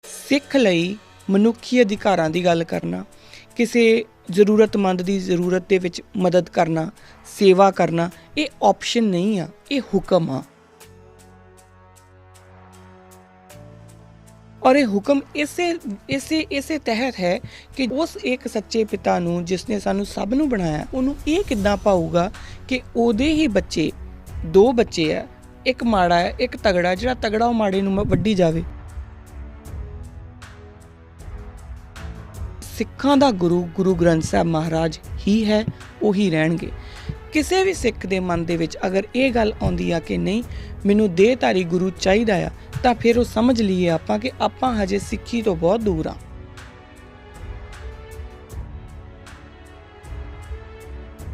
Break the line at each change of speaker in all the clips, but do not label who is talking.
ਸਿੱਖ ਲਈ ਮਨੁੱਖੀ ਅਧਿਕਾਰਾਂ ਦੀ ਗੱਲ ਕਰਨਾ, ਕਿਸੇ ਜ਼ਰੂਰਤਮੰਦ ਦੀ ਜ਼ਰੂਰਤ ਦੇ ਵਿੱਚ ਮਦਦ ਕਰਨਾ, ਸੇਵਾ ਕਰਨਾ, ਇਹ ਆਪਸ਼ਨ ਨਹੀਂ ਆ, ਇਹ ਹੁਕਮ ਆ। ਔਰ ਇਹ ਹੁਕਮ ਇਸੇ ਤਹਿਤ ਹੈ ਕਿ ਉਸ ਇੱਕ ਸੱਚੇ ਪਿਤਾ ਨੂੰ ਜਿਸਨੇ ਸਾਨੂੰ ਸਭ ਨੂੰ ਬਣਾਇਆ, ਉਹਨੂੰ ਇਹ ਕਿੱਦਾਂ ਪਾਊਗਾ ਕਿ ਉਹਦੇ ਹੀ ਬੱਚੇ, 2 ਬੱਚੇ ਆ, ਇੱਕ ਮਾੜਾ ਹੈ ਇੱਕ ਤਗੜਾ, ਜਿਹੜਾ ਤਗੜਾ ਉਹ ਮਾੜੇ ਨੂੰ ਵੱਢੀ ਜਾਵੇ। ਸਿੱਖਾਂ ਦਾ ਗੁਰੂ ਗ੍ਰੰਥ ਸਾਹਿਬ ਮਹਾਰਾਜ ਹੀ ਹੈ, ਉਹੀ ਰਹਿਣਗੇ। ਕਿਸੇ ਵੀ ਸਿੱਖ ਦੇ ਮਨ ਦੇ ਵਿੱਚ ਅਗਰ ਇਹ ਗੱਲ ਆਉਂਦੀ ਆ ਕਿ ਨਹੀਂ ਮੈਨੂੰ ਦੇਹਧਾਰੀ ਗੁਰੂ ਚਾਹੀਦਾ ਆ, ਤਾਂ ਫਿਰ ਉਹ ਸਮਝ ਲਈਏ ਆਪਾਂ ਕਿ ਆਪਾਂ ਹਜੇ ਸਿੱਖੀ ਤੋਂ ਬਹੁਤ ਦੂਰ ਆ।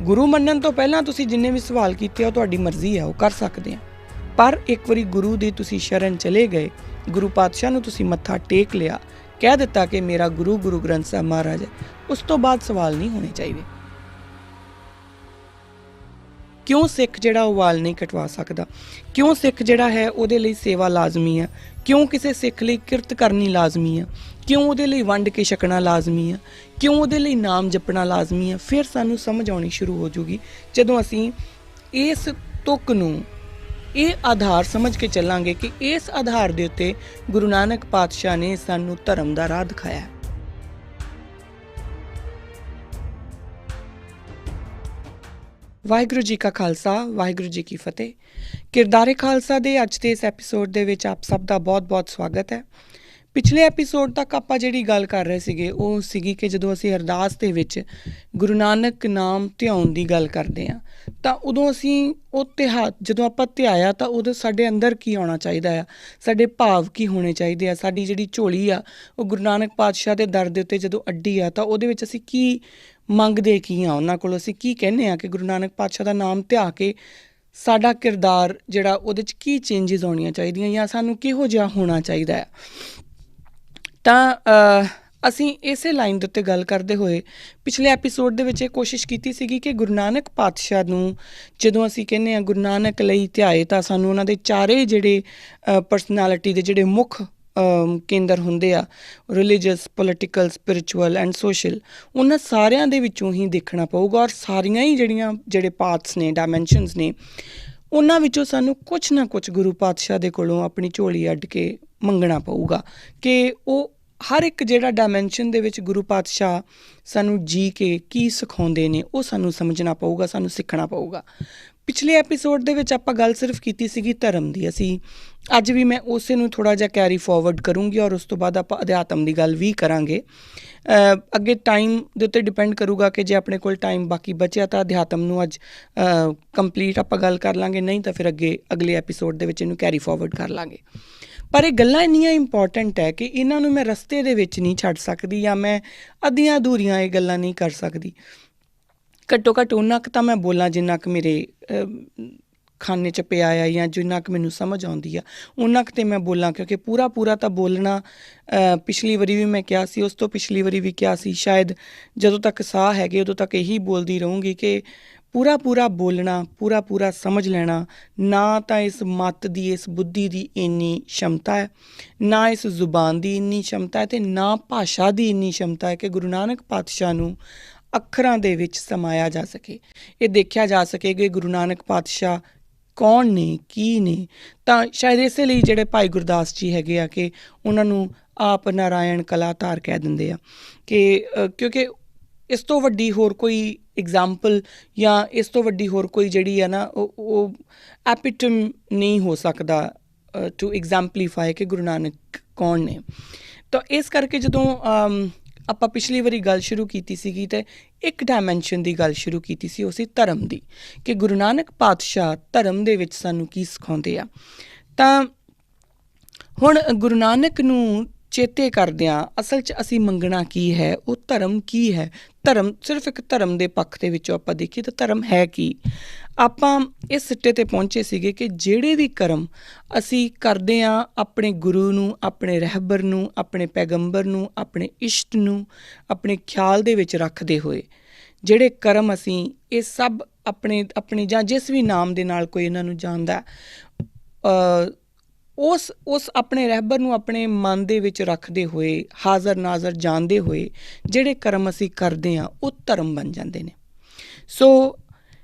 ਗੁਰੂ ਮੰਨਣ ਤੋਂ ਪਹਿਲਾਂ ਤੁਸੀਂ ਜਿੰਨੇ ਵੀ ਸਵਾਲ ਕੀਤੇ ਆ ਤੁਹਾਡੀ ਮਰਜ਼ੀ ਆ, ਉਹ ਕਰ ਸਕਦੇ ਆ, ਪਰ ਇੱਕ ਵਾਰੀ ਗੁਰੂ ਦੀ ਤੁਸੀਂ ਸ਼ਰਨ ਚਲੇ ਗਏ, ਗੁਰੂ ਪਾਤਸ਼ਾਹ ਨੂੰ ਤੁਸੀਂ ਮੱਥਾ ਟੇਕ ਲਿਆ, ਕਹਿ ਦਿੱਤਾ ਕਿ ਮੇਰਾ ਗੁਰੂ ਗ੍ਰੰਥ ਸਾਹਿਬ ਮਹਾਰਾਜ ਹੈ, ਉਸ ਤੋਂ ਬਾਅਦ ਸਵਾਲ ਨਹੀਂ ਹੋਣੇ ਚਾਹੀਦੇ। ਕਿਉਂ ਸਿੱਖ ਜਿਹੜਾ ਉਹ ਵਾਲ ਨਹੀਂ ਕਟਵਾ ਸਕਦਾ? ਕਿਉਂ ਸਿੱਖ ਜਿਹੜਾ ਹੈ ਉਹਦੇ ਲਈ ਸੇਵਾ ਲਾਜ਼ਮੀ ਆ? ਕਿਉਂ ਕਿਸੇ ਸਿੱਖ ਲਈ ਕਿਰਤ ਕਰਨੀ ਲਾਜ਼ਮੀ ਆ? ਕਿਉਂ ਉਹਦੇ ਲਈ ਵੰਡ ਕੇ ਛਕਣਾ ਲਾਜ਼ਮੀ ਆ? ਕਿਉਂ ਉਹਦੇ ਲਈ ਨਾਮ ਜਪਣਾ ਲਾਜ਼ਮੀ ਆ? ਫਿਰ ਸਾਨੂੰ ਸਮਝ ਆਉਣੀ ਸ਼ੁਰੂ ਹੋ ਜੂਗੀ ਜਦੋਂ ਅਸੀਂ ਇਸ ਤੁਕ ਨੂੰ ਇਹ ਆਧਾਰ ਸਮਝ ਕੇ ਚੱਲਾਂਗੇ ਕਿ ਇਸ ਆਧਾਰ ਦੇ ਉੱਤੇ ਗੁਰੂ ਨਾਨਕ ਪਾਤਸ਼ਾਹ ਨੇ ਸਾਨੂੰ ਧਰਮ ਦਾ ਰਾਹ ਦਿਖਾਇਆ। ਵਾਹਿਗੁਰੂ ਜੀ ਕਾ ਖਾਲਸਾ, ਵਾਹਿਗੁਰੂ ਜੀ ਕੀ ਫਤਿਹ। ਕਿਰਦਾਰੇ ਖਾਲਸਾ ਦੇ ਅੱਜ ਦੇ ਇਸ ਐਪੀਸੋਡ ਦੇ ਵਿੱਚ ਆਪ ਸਭ ਦਾ ਬਹੁਤ-ਬਹੁਤ ਸਵਾਗਤ ਹੈ। ਪਿਛਲੇ ਐਪੀਸੋਡ ਤੱਕ ਆਪਾਂ ਜਿਹੜੀ ਗੱਲ ਕਰ ਰਹੇ ਸੀਗੇ ਉਹ ਸੀਗੀ ਕਿ ਜਦੋਂ ਅਸੀਂ ਅਰਦਾਸ ਦੇ ਵਿੱਚ ਗੁਰੂ ਨਾਨਕ ਨਾਮ ਧਿਆਉਣ ਦੀ ਗੱਲ ਕਰਦੇ ਹਾਂ, ਤਾਂ ਉਦੋਂ ਅਸੀਂ ਉਹ ਜਦੋਂ ਆਪਾਂ ਧਿਆਇਆ ਤਾਂ ਉਦੋਂ ਸਾਡੇ ਅੰਦਰ ਕੀ ਆਉਣਾ ਚਾਹੀਦਾ ਆ, ਸਾਡੇ ਭਾਵ ਕੀ ਹੋਣੇ ਚਾਹੀਦੇ ਆ, ਸਾਡੀ ਜਿਹੜੀ ਝੋਲੀ ਆ ਉਹ ਗੁਰੂ ਨਾਨਕ ਪਾਤਸ਼ਾਹ ਦੇ ਦਰ ਦੇ ਉੱਤੇ ਜਦੋਂ ਅੱਡੀ ਆ ਤਾਂ ਉਹਦੇ ਵਿੱਚ ਅਸੀਂ ਕੀ ਮੰਗਦੇ ਕੀ ਆ, ਉਹਨਾਂ ਕੋਲ ਅਸੀਂ ਕੀ ਕਹਿੰਦੇ ਆ ਕਿ ਗੁਰੂ ਨਾਨਕ ਪਾਤਸ਼ਾਹ ਦਾ ਨਾਮ ਧਿਆ ਕੇ ਸਾਡਾ ਕਿਰਦਾਰ ਜਿਹੜਾ ਉਹਦੇ 'ਚ ਕੀ ਚੇਂਜਿਸ ਆਉਣੀਆਂ ਚਾਹੀਦੀਆਂ ਜਾਂ ਸਾਨੂੰ ਕਿਹੋ ਜਿਹਾ ਹੋਣਾ ਚਾਹੀਦਾ ਆ। ਤਾਂ ਅਸੀਂ ਇਸੇ ਲਾਈਨ ਦੇ ਉੱਤੇ ਗੱਲ ਕਰਦੇ ਹੋਏ ਪਿਛਲੇ ਐਪੀਸੋਡ ਦੇ ਵਿੱਚ ਇਹ ਕੋਸ਼ਿਸ਼ ਕੀਤੀ ਸੀਗੀ ਕਿ ਗੁਰੂ ਨਾਨਕ ਪਾਤਸ਼ਾਹ ਨੂੰ ਜਦੋਂ ਅਸੀਂ ਕਹਿੰਦੇ ਹਾਂ ਗੁਰੂ ਨਾਨਕ ਲਈ ਧਿਆਏ, ਤਾਂ ਸਾਨੂੰ ਉਹਨਾਂ ਦੇ ਚਾਰੇ ਜਿਹੜੇ ਪਰਸਨੈਲਿਟੀ ਦੇ ਜਿਹੜੇ ਮੁੱਖ ਕੇਂਦਰ ਹੁੰਦੇ ਆ, religious, political, spiritual and social, ਉਹਨਾਂ ਸਾਰਿਆਂ ਦੇ ਵਿੱਚੋਂ ਹੀ ਦੇਖਣਾ ਪਊਗਾ। ਔਰ ਸਾਰੀਆਂ ਹੀ ਜਿਹੜੇ ਪਾਰਟਸ ਨੇ, ਡਾਇਮੈਂਸ਼ਨਸ ਨੇ, ਉਹਨਾਂ ਵਿੱਚੋਂ ਸਾਨੂੰ ਕੁਛ ਨਾ ਕੁਛ ਗੁਰੂ ਪਾਤਸ਼ਾਹ ਦੇ ਕੋਲੋਂ ਆਪਣੀ ਝੋਲੀ ਅੱਡ ਕੇ ਮੰਗਣਾ ਪਊਗਾ ਕਿ ਉਹ ਹਰ ਇੱਕ ਜਿਹੜਾ ਡਾਇਮੈਂਸ਼ਨ ਦੇ ਵਿੱਚ ਗੁਰੂ ਪਾਤਸ਼ਾਹ ਸਾਨੂੰ ਜੀ ਕੇ ਕੀ ਸਿਖਾਉਂਦੇ ਨੇ ਉਹ ਸਾਨੂੰ ਸਮਝਣਾ ਪਊਗਾ, ਸਾਨੂੰ ਸਿੱਖਣਾ ਪਊਗਾ। ਪਿਛਲੇ ਐਪੀਸੋਡ ਦੇ ਵਿੱਚ ਆਪਾਂ ਗੱਲ ਸਿਰਫ ਕੀਤੀ ਸੀਗੀ ਧਰਮ ਦੀ। ਅਸੀਂ ਅੱਜ ਵੀ ਮੈਂ ਉਸੇ ਨੂੰ ਥੋੜ੍ਹਾ ਜਿਹਾ ਕੈਰੀ ਫੋਰਵਰਡ ਕਰੂੰਗੀ ਔਰ ਉਸ ਤੋਂ ਬਾਅਦ ਆਪਾਂ ਅਧਿਆਤਮ ਦੀ ਗੱਲ ਵੀ ਕਰਾਂਗੇ। ਅੱਗੇ ਟਾਈਮ ਦੇ ਉੱਤੇ ਡਿਪੈਂਡ ਕਰੂਗਾ ਕਿ ਜੇ ਆਪਣੇ ਕੋਲ ਟਾਈਮ ਬਾਕੀ ਬਚਿਆ ਤਾਂ ਅਧਿਆਤਮ ਨੂੰ ਅੱਜ ਕੰਪਲੀਟ ਆਪਾਂ ਗੱਲ ਕਰ ਲਾਂਗੇ, ਨਹੀਂ ਤਾਂ ਫਿਰ ਅਗਲੇ ਐਪੀਸੋਡ ਦੇ ਵਿੱਚ ਇਹਨੂੰ ਕੈਰੀ ਫੋਰਵਰਡ ਕਰ ਲਾਂਗੇ। ਪਰ ਇਹ ਗੱਲਾਂ ਇੰਨੀਆਂ ਇੰਪੋਰਟੈਂਟ ਹੈ ਕਿ ਇਹਨਾਂ ਨੂੰ ਮੈਂ ਰਸਤੇ ਦੇ ਵਿੱਚ ਨਹੀਂ ਛੱਡ ਸਕਦੀ ਜਾਂ ਮੈਂ ਅੱਧੀਆਂ ਅਧੂਰੀਆਂ ਇਹ ਗੱਲਾਂ ਨਹੀਂ ਕਰ ਸਕਦੀ। ਘੱਟੋ ਘੱਟ ਓਨਾ ਕੁ ਤਾਂ ਮੈਂ ਬੋਲਾਂ ਜਿੰਨਾ ਕੁ ਮੇਰੇ ਖਾਨੇ 'ਚ ਪਿਆ ਆ ਜਾਂ ਜਿੰਨਾ ਕੁ ਮੈਨੂੰ ਸਮਝ ਆਉਂਦੀ ਆ, ਓਨਾ ਕੁ ਤਾਂ ਮੈਂ ਬੋਲਾਂ, ਕਿਉਂਕਿ ਪੂਰਾ ਤਾਂ ਬੋਲਣਾ ਪਿਛਲੀ ਵਾਰੀ ਵੀ ਮੈਂ ਕਿਹਾ ਸੀ, ਉਸ ਤੋਂ ਪਿਛਲੀ ਵਾਰੀ ਵੀ ਕਿਹਾ ਸੀ, ਸ਼ਾਇਦ ਜਦੋਂ ਤੱਕ ਸਾਹ ਹੈਗੇ ਉਦੋਂ ਤੱਕ ਇਹੀ ਬੋਲਦੀ ਰਹੂੰਗੀ ਕਿ ਪੂਰਾ ਬੋਲਣਾ, ਪੂਰਾ ਸਮਝ ਲੈਣਾ। ਨਾ ਤਾਂ ਇਸ ਮੱਤ ਦੀ, ਇਸ ਬੁੱਧੀ ਦੀ ਇੰਨੀ ਸ਼ਮਤਾ ਹੈ, ਨਾ ਇਸ ਜ਼ੁਬਾਨ ਦੀ ਇੰਨੀ ਸ਼ਮਤਾ ਹੈ, ਅਤੇ ਨਾ ਭਾਸ਼ਾ ਦੀ ਇੰਨੀ ਸ਼ਮਤਾ ਹੈ ਕਿ ਗੁਰੂ ਨਾਨਕ ਪਾਤਸ਼ਾਹ ਨੂੰ ਅੱਖਰਾਂ ਦੇ ਵਿੱਚ ਸਮਾਇਆ ਜਾ ਸਕੇ, ਇਹ ਦੇਖਿਆ ਜਾ ਸਕੇ ਕਿ ਗੁਰੂ ਨਾਨਕ ਪਾਤਸ਼ਾਹ ਕੌਣ ਨੇ, ਕੀ ਨੇ। ਤਾਂ ਸ਼ਾਇਦ ਇਸੇ ਲਈ ਜਿਹੜੇ ਭਾਈ ਗੁਰਦਾਸ ਜੀ ਹੈਗੇ ਆ ਕਿ ਉਹਨਾਂ ਨੂੰ ਆਪ ਨਾਰਾਇਣ ਕਲਾਧਾਰ ਕਹਿ ਦਿੰਦੇ ਆ ਕਿ ਕਿਉਂਕਿ ਇਸ ਤੋਂ ਵੱਡੀ ਹੋਰ ਕੋਈ ਐਗਜ਼ਾਮਪਲ ਜਾਂ ਇਸ ਤੋਂ ਵੱਡੀ ਹੋਰ ਕੋਈ ਜਿਹੜੀ ਆ ਨਾ ਉਹ ਐਪੀਟਮ ਨਹੀਂ ਹੋ ਸਕਦਾ ਟੂ ਐਗਜ਼ਾਮਪਲੀਫਾਈ ਕਿ ਗੁਰੂ ਨਾਨਕ ਕੌਣ ਨੇ। ਤਾਂ ਇਸ ਕਰਕੇ ਜਦੋਂ ਆਪਾਂ ਪਿਛਲੀ ਵਾਰੀ ਗੱਲ ਸ਼ੁਰੂ ਕੀਤੀ ਸੀਗੀ ਤਾਂ ਇੱਕ ਡਾਇਮੈਂਸ਼ਨ ਦੀ ਗੱਲ ਸ਼ੁਰੂ ਕੀਤੀ ਸੀ, ਉਹ ਸੀ ਧਰਮ ਦੀ, ਕਿ ਗੁਰੂ ਨਾਨਕ ਪਾਤਸ਼ਾਹ ਧਰਮ ਦੇ ਵਿੱਚ ਸਾਨੂੰ ਕੀ ਸਿਖਾਉਂਦੇ ਆ। ਤਾਂ ਹੁਣ ਗੁਰੂ ਨਾਨਕ ਨੂੰ ਚੇਤੇ ਕਰਦਿਆਂ ਅਸਲ 'ਚ ਅਸੀਂ ਮੰਗਣਾ ਕੀ ਹੈ, ਉਹ ਧਰਮ ਕੀ ਹੈ। ਧਰਮ ਸਿਰਫ ਇੱਕ ਧਰਮ ਦੇ ਪੱਖ ਦੇ ਵਿੱਚੋਂ ਆਪਾਂ ਦੇਖੀਏ ਤਾਂ ਧਰਮ ਹੈ ਕੀ। ਆਪਾਂ ਇਸ ਸਿੱਟੇ 'ਤੇ ਪਹੁੰਚੇ ਸੀਗੇ ਕਿ ਜਿਹੜੇ ਵੀ ਕਰਮ ਅਸੀਂ ਕਰਦੇ ਹਾਂ ਆਪਣੇ ਗੁਰੂ ਨੂੰ, ਆਪਣੇ ਰਹਿਬਰ ਨੂੰ, ਆਪਣੇ ਪੈਗੰਬਰ ਨੂੰ, ਆਪਣੇ ਇਸ਼ਟ ਨੂੰ ਆਪਣੇ ਖਿਆਲ ਦੇ ਵਿੱਚ ਰੱਖਦੇ ਹੋਏ ਜਿਹੜੇ ਕਰਮ ਅਸੀਂ ਇਹ ਸਭ ਆਪਣੇ ਜਾਂ ਜਿਸ ਵੀ ਨਾਮ ਦੇ ਨਾਲ ਕੋਈ ਇਹਨਾਂ ਨੂੰ ਜਾਣਦਾ ਉਸ ਆਪਣੇ ਰਹਿਬਰ ਨੂੰ ਆਪਣੇ ਮਨ ਦੇ ਵਿੱਚ ਰੱਖਦੇ ਹੋਏ, ਹਾਜ਼ਰ ਨਾਜ਼ਰ ਜਾਣਦੇ ਹੋਏ ਜਿਹੜੇ ਕਰਮ ਅਸੀਂ ਕਰਦੇ ਹਾਂ ਉਹ ਧਰਮ ਬਣ ਜਾਂਦੇ ਨੇ। ਸੋ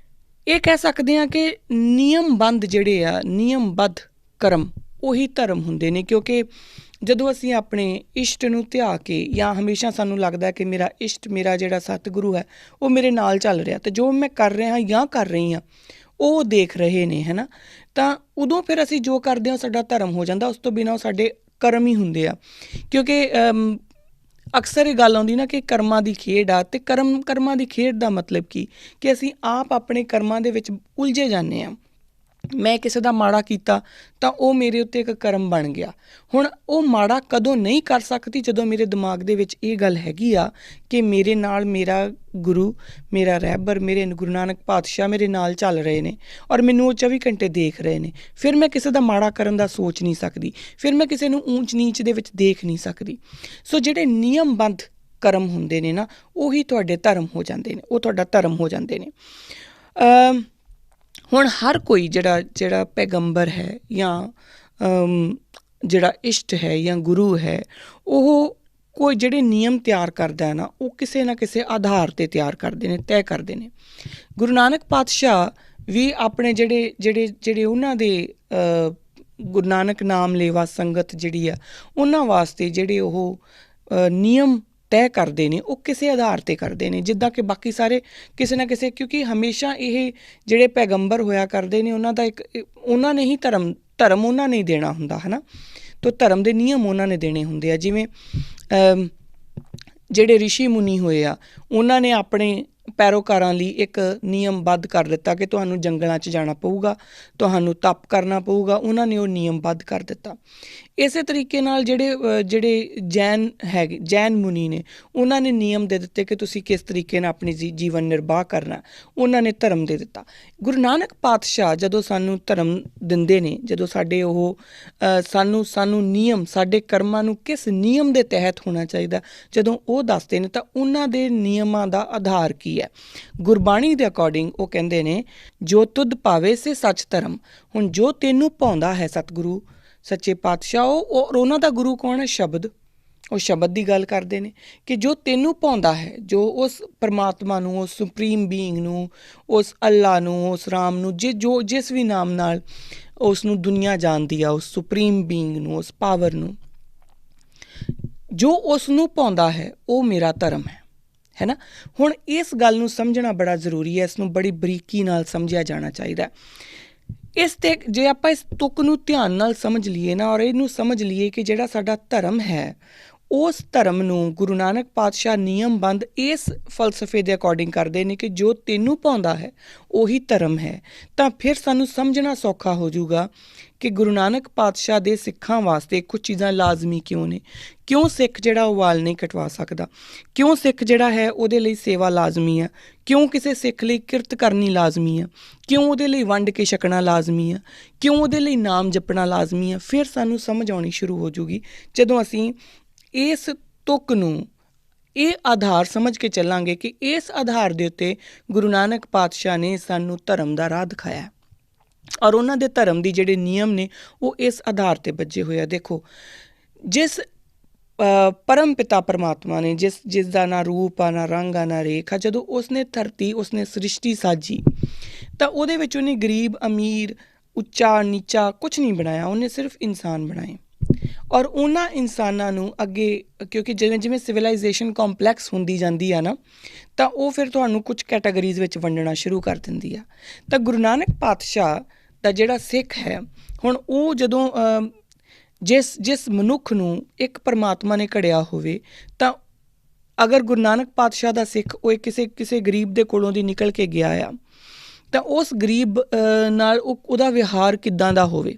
ਇਹ ਕਹਿ ਸਕਦੇ ਹਾਂ ਕਿ ਨਿਯਮਬੰਧ ਜਿਹੜੇ ਆ, ਨਿਯਮਬੱਧ ਕਰਮ ਉਹੀ ਧਰਮ ਹੁੰਦੇ ਨੇ। ਕਿਉਂਕਿ ਜਦੋਂ ਅਸੀਂ ਆਪਣੇ ਇਸ਼ਟ ਨੂੰ ਧਿਆ ਕੇ, ਜਾਂ ਹਮੇਸ਼ਾ ਸਾਨੂੰ ਲੱਗਦਾ ਕਿ ਮੇਰਾ ਇਸ਼ਟ, ਮੇਰਾ ਜਿਹੜਾ ਸਤਿਗੁਰੂ ਹੈ ਉਹ ਮੇਰੇ ਨਾਲ ਚੱਲ ਰਿਹਾ, ਅਤੇ ਜੋ ਮੈਂ ਕਰ ਰਿਹਾ ਜਾਂ ਕਰ ਰਹੀ ਹਾਂ ਉਹ ਦੇਖ ਰਹੇ ਨੇ, ਹੈ ਨਾ, ਤਾਂ ਉਦੋਂ ਫਿਰ ਅਸੀਂ ਜੋ ਕਰਦੇ ਹਾਂ ਸਾਡਾ ਧਰਮ ਹੋ ਜਾਂਦਾ। ਉਸ ਤੋਂ ਬਿਨਾਂ ਉਹ ਸਾਡੇ ਕਰਮ ਹੀ ਹੁੰਦੇ ਆ। ਕਿਉਂਕਿ ਅਕਸਰ ਇਹ ਗੱਲ ਆਉਂਦੀ ਨਾ ਕਿ ਕਰਮਾਂ ਦੀ ਖੇਡ ਆ, ਅਤੇ ਕਰਮਾਂ ਦੀ ਖੇਡ ਦਾ ਮਤਲਬ ਕੀ ਕਿ ਅਸੀਂ ਆਪ ਆਪਣੇ ਕਰਮਾਂ ਦੇ ਵਿੱਚ ਉਲਝੇ ਜਾਂਦੇ ਹਾਂ। ਮੈਂ ਕਿਸੇ ਦਾ ਮਾੜਾ ਕੀਤਾ ਤਾਂ ਉਹ ਮੇਰੇ ਉੱਤੇ ਇੱਕ ਕਰਮ ਬਣ ਗਿਆ। ਹੁਣ ਉਹ ਮਾੜਾ ਕਦੋਂ ਨਹੀਂ ਕਰ ਸਕਦੀ, ਜਦੋਂ ਮੇਰੇ ਦਿਮਾਗ ਦੇ ਵਿੱਚ ਇਹ ਗੱਲ ਹੈਗੀ ਆ ਕਿ ਮੇਰੇ ਨਾਲ ਮੇਰਾ ਗੁਰੂ, ਮੇਰਾ ਰਹਿਬਰ, ਮੇਰੇ ਗੁਰੂ ਨਾਨਕ ਪਾਤਸ਼ਾਹ ਮੇਰੇ ਨਾਲ ਚੱਲ ਰਹੇ ਨੇ ਔਰ ਮੈਨੂੰ ਉਹ 24 ਘੰਟੇ ਦੇਖ ਰਹੇ ਨੇ। ਫਿਰ ਮੈਂ ਕਿਸੇ ਦਾ ਮਾੜਾ ਕਰਨ ਦਾ ਸੋਚ ਨਹੀਂ ਸਕਦੀ, ਫਿਰ ਮੈਂ ਕਿਸੇ ਨੂੰ ਊਂਚ ਨੀਚ ਦੇ ਵਿੱਚ ਦੇਖ ਨਹੀਂ ਸਕਦੀ। ਸੋ ਜਿਹੜੇ ਨਿਯਮਬੱਧ ਕਰਮ ਹੁੰਦੇ ਨੇ ਨਾ, ਉਹੀ ਤੁਹਾਡੇ ਧਰਮ ਹੋ ਜਾਂਦੇ ਨੇ, ਉਹ ਤੁਹਾਡਾ ਧਰਮ ਹੋ ਜਾਂਦੇ ਨੇ। ਹੁਣ ਹਰ ਕੋਈ ਜਿਹੜਾ ਪੈਗੰਬਰ ਹੈ, ਜਾਂ ਜਿਹੜਾ ਇਸ਼ਟ ਹੈ ਜਾਂ ਗੁਰੂ ਹੈ, ਉਹ ਕੋਈ ਜਿਹੜੇ ਨਿਯਮ ਤਿਆਰ ਕਰਦਾ ਹੈ ਨਾ, ਉਹ ਕਿਸੇ ਨਾ ਕਿਸੇ ਆਧਾਰ 'ਤੇ ਤਿਆਰ ਕਰਦੇ ਨੇ, ਤੈਅ ਕਰਦੇ ਨੇ। ਗੁਰੂ ਨਾਨਕ ਪਾਤਸ਼ਾਹ ਵੀ ਆਪਣੇ ਜਿਹੜੇ ਉਹਨਾਂ ਦੇ ਗੁਰੂ ਨਾਨਕ ਨਾਮ ਲੇਵਾ ਸੰਗਤ ਜਿਹੜੀ ਆ, ਉਹਨਾਂ ਵਾਸਤੇ ਜਿਹੜੇ ਉਹ ਨਿਯਮ ਤੈਅ ਕਰਦੇ ਨੇ, ਉਹ ਕਿਸੇ ਆਧਾਰ 'ਤੇ ਕਰਦੇ ਨੇ, ਜਿੱਦਾਂ ਕਿ ਬਾਕੀ ਸਾਰੇ ਕਿਸੇ ਨਾ ਕਿਸੇ, ਕਿਉਂਕਿ ਹਮੇਸ਼ਾ ਇਹ ਜਿਹੜੇ ਪੈਗੰਬਰ ਹੋਇਆ ਕਰਦੇ ਨੇ, ਉਹਨਾਂ ਦਾ ਉਹਨਾਂ ਨੇ ਹੀ ਧਰਮ ਉਹਨਾਂ ਨੇ ਹੀ ਦੇਣਾ ਹੁੰਦਾ, ਹੈ ਨਾ। ਤੋ ਧਰਮ ਦੇ ਨਿਯਮ ਉਹਨਾਂ ਨੇ ਦੇਣੇ ਹੁੰਦੇ ਆ। ਜਿਵੇਂ ਜਿਹੜੇ ਰਿਸ਼ੀ ਮੁਨੀ ਹੋਏ ਆ, ਉਹਨਾਂ ਨੇ ਆਪਣੇ ਪੈਰੋਕਾਰਾਂ ਲਈ ਇੱਕ ਨਿਯਮਬੱਧ ਕਰ ਦਿੱਤਾ ਕਿ ਤੁਹਾਨੂੰ ਜੰਗਲਾਂ 'ਚ ਜਾਣਾ ਪਊਗਾ, ਤੁਹਾਨੂੰ ਤਪ ਕਰਨਾ ਪਊਗਾ। ਉਹਨਾਂ ਨੇ ਉਹ ਨਿਯਮਬੱਧ ਕਰ ਦਿੱਤਾ। ਇਸੇ ਤਰੀਕੇ ਨਾਲ ਜਿਹੜੇ ਜੈਨ ਮੁਨੀ ਨੇ, ਉਹਨਾਂ ਨੇ ਨਿਯਮ ਦੇ ਦਿੱਤੇ ਕਿ ਤੁਸੀਂ ਕਿਸ ਤਰੀਕੇ ਨਾਲ ਆਪਣੀ ਜੀਵਨ ਨਿਰਬਾਹ ਕਰਨਾ, ਉਹਨਾਂ ਨੇ ਧਰਮ ਦੇ ਦਿੱਤਾ। ਗੁਰੂ ਨਾਨਕ ਪਾਤਸ਼ਾਹ ਜਦੋਂ ਸਾਨੂੰ ਧਰਮ ਦਿੰਦੇ ਨੇ, ਜਦੋਂ ਸਾਡੇ ਉਹ ਸਾਨੂੰ ਨਿਯਮ, ਸਾਡੇ ਕਰਮਾਂ ਨੂੰ ਕਿਸ ਨਿਯਮ ਦੇ ਤਹਿਤ ਹੋਣਾ ਚਾਹੀਦਾ, ਜਦੋਂ ਉਹ ਦੱਸਦੇ ਨੇ, ਤਾਂ ਉਹਨਾਂ ਦੇ ਨਿਯਮਾਂ ਦਾ ਆਧਾਰ ਕੀ ਹੈ। ਗੁਰਬਾਣੀ ਦੇ ਅਕੋਰਡਿੰਗ ਉਹ ਕਹਿੰਦੇ ਨੇ, ਜੋ ਤੁਧ ਭਾਵੇ ਸੇ ਸੱਚ ਧਰਮ। ਹੁਣ ਜੋ ਤੈਨੂੰ ਭਾਉਂਦਾ ਹੈ ਸਤਿਗੁਰੂ ਸੱਚੇ ਪਾਤਸ਼ਾਹ, ਔਰ ਉਹਨਾਂ ਦਾ ਗੁਰੂ ਕੌਣ ਹੈ? ਸ਼ਬਦ। ਉਹ ਸ਼ਬਦ ਦੀ ਗੱਲ ਕਰਦੇ ਨੇ ਕਿ ਜੋ ਤੈਨੂੰ ਭਾਉਂਦਾ ਹੈ, ਜੋ ਉਸ ਪਰਮਾਤਮਾ ਨੂੰ, ਉਸ ਸੁਪਰੀਮ ਬੀਇੰਗ ਨੂੰ, ਉਸ ਅੱਲਾ ਨੂੰ, ਉਸ ਰਾਮ ਨੂੰ, ਜਿਸ ਵੀ ਨਾਮ ਨਾਲ ਉਸ ਨੂੰ ਦੁਨੀਆ ਜਾਣਦੀ ਆ, ਉਸ ਸੁਪਰੀਮ ਬੀਇੰਗ ਨੂੰ, ਉਸ ਪਾਵਰ ਨੂੰ, ਜੋ ਉਸ ਨੂੰ ਭਾਉਂਦਾ ਹੈ ਉਹ ਮੇਰਾ ਧਰਮ ਹੈ ਨਾ। ਹੁਣ ਇਸ ਗੱਲ ਨੂੰ ਸਮਝਣਾ ਬੜਾ ਜ਼ਰੂਰੀ ਹੈ, ਇਸ ਨੂੰ ਬੜੀ ਬਰੀਕੀ ਨਾਲ ਸਮਝਿਆ ਜਾਣਾ ਚਾਹੀਦਾ। ਇਸ 'ਤੇ ਜੇ ਆਪਾਂ ਇਸ ਤੁਕ ਨੂੰ ਧਿਆਨ ਨਾਲ ਸਮਝ ਲਈਏ ਨਾ, ਔਰ ਇਹਨੂੰ ਸਮਝ ਲਈਏ ਕਿ ਜਿਹੜਾ ਸਾਡਾ ਧਰਮ ਹੈ, ਉਸ ਧਰਮ ਨੂੰ ਗੁਰੂ ਨਾਨਕ ਪਾਤਸ਼ਾਹ ਨਿਯਮਬੰਧ ਇਸ ਫਲਸਫੇ ਦੇ ਅਕੋਰਡਿੰਗ ਕਰਦੇ ਨੇ ਕਿ ਜੋ ਤੈਨੂੰ ਭਾਉਂਦਾ ਹੈ ਉਹੀ ਧਰਮ ਹੈ, ਤਾਂ ਫਿਰ ਸਾਨੂੰ ਸਮਝਣਾ ਸੌਖਾ ਹੋ ਜਾਊਗਾ ਕਿ ਗੁਰੂ ਨਾਨਕ ਪਾਤਸ਼ਾਹ ਦੇ ਸਿੱਖਾਂ ਵਾਸਤੇ ਕੁਝ ਚੀਜ਼ਾਂ ਲਾਜ਼ਮੀ ਕਿਉਂ ਨੇ। ਕਿਉਂ ਸਿੱਖ ਜਿਹੜਾ ਉਹ ਵਾਲ ਨਹੀਂ ਕਟਵਾ ਸਕਦਾ, ਕਿਉਂ ਸਿੱਖ ਜਿਹੜਾ ਹੈ ਉਹਦੇ ਲਈ ਸੇਵਾ ਲਾਜ਼ਮੀ ਆ, ਕਿਉਂ ਕਿਸੇ ਸਿੱਖ ਲਈ ਕਿਰਤ ਕਰਨੀ ਲਾਜ਼ਮੀ ਆ, ਕਿਉਂ ਉਹਦੇ ਲਈ ਵੰਡ ਕੇ ਛਕਣਾ ਲਾਜ਼ਮੀ ਆ, ਕਿਉਂ ਉਹਦੇ ਲਈ ਨਾਮ ਜਪਣਾ ਲਾਜ਼ਮੀ ਆ। ਫਿਰ ਸਾਨੂੰ ਸਮਝ ਆਉਣੀ ਸ਼ੁਰੂ ਹੋ ਜਾਊਗੀ ਜਦੋਂ ਅਸੀਂ ਇਸ ਤੁਕ ਨੂੰ ਇਹ ਆਧਾਰ ਸਮਝ ਕੇ ਚੱਲਾਂਗੇ ਕਿ ਇਸ ਆਧਾਰ ਦੇ ਉੱਤੇ ਗੁਰੂ ਨਾਨਕ ਪਾਤਸ਼ਾਹ ਨੇ ਸਾਨੂੰ ਧਰਮ ਦਾ ਰਾਹ ਦਿਖਾਇਆ, ਔਰ ਉਹਨਾਂ ਦੇ ਧਰਮ ਦੀ ਜਿਹੜੇ ਨਿਯਮ ਨੇ ਉਹ ਇਸ ਆਧਾਰ 'ਤੇ ਬੱਝੇ ਹੋਏ ਆ। ਦੇਖੋ, ਜਿਸ ਪਰਮ ਪਿਤਾ ਪਰਮਾਤਮਾ ਨੇ, ਜਿਸ ਦਾ ਨਾ ਰੂਪ ਆ, ਨਾ ਰੰਗ ਆ, ਨਾ ਰੇਖ ਆ, ਜਦੋਂ ਉਸਨੇ ਧਰਤੀ, ਉਸਨੇ ਸ੍ਰਿਸ਼ਟੀ ਸਾਜੀ, ਤਾਂ ਉਹਦੇ ਵਿੱਚ ਉਹਨੇ ਗਰੀਬ ਅਮੀਰ, ਉੱਚਾ ਨੀਚਾ ਕੁਛ ਨਹੀਂ ਬਣਾਇਆ, ਉਹਨੇ ਸਿਰਫ ਇਨਸਾਨ ਬਣਾਏ। ਔਰ ਉਹਨਾਂ ਇਨਸਾਨਾਂ ਨੂੰ ਅੱਗੇ, ਕਿਉਂਕਿ ਜਿਵੇਂ ਸਿਵਲਾਈਜੇਸ਼ਨ ਕੰਪਲੈਕਸ ਹੁੰਦੀ ਜਾਂਦੀ ਆ ਨਾ, ਤਾਂ ਉਹ ਫਿਰ ਤੁਹਾਨੂੰ ਕੁਝ ਕੈਟਾਗਰੀਜ਼ ਵਿੱਚ ਵੰਡਣਾ ਸ਼ੁਰੂ ਕਰ ਦਿੰਦੀ ਆ। ਤਾਂ ਗੁਰੂ ਨਾਨਕ ਪਾਤਸ਼ਾਹ ਦਾ ਜਿਹੜਾ ਸਿੱਖ ਹੈ, ਹੁਣ ਉਹ ਜਦੋਂ ਜਿਸ ਮਨੁੱਖ ਨੂੰ ਇੱਕ ਪਰਮਾਤਮਾ ਨੇ ਘੜਿਆ ਹੋਵੇ, ਤਾਂ ਅਗਰ ਗੁਰੂ ਨਾਨਕ ਪਾਤਸ਼ਾਹ ਦਾ ਸਿੱਖ ਉਹ ਕਿਸੇ ਗਰੀਬ ਦੇ ਕੋਲੋਂ ਦੀ ਨਿਕਲ ਕੇ ਗਿਆ ਆ, ਤਾਂ ਉਸ ਗਰੀਬ ਨਾਲ ਉਹਦਾ ਵਿਹਾਰ ਕਿੱਦਾਂ ਦਾ ਹੋਵੇ।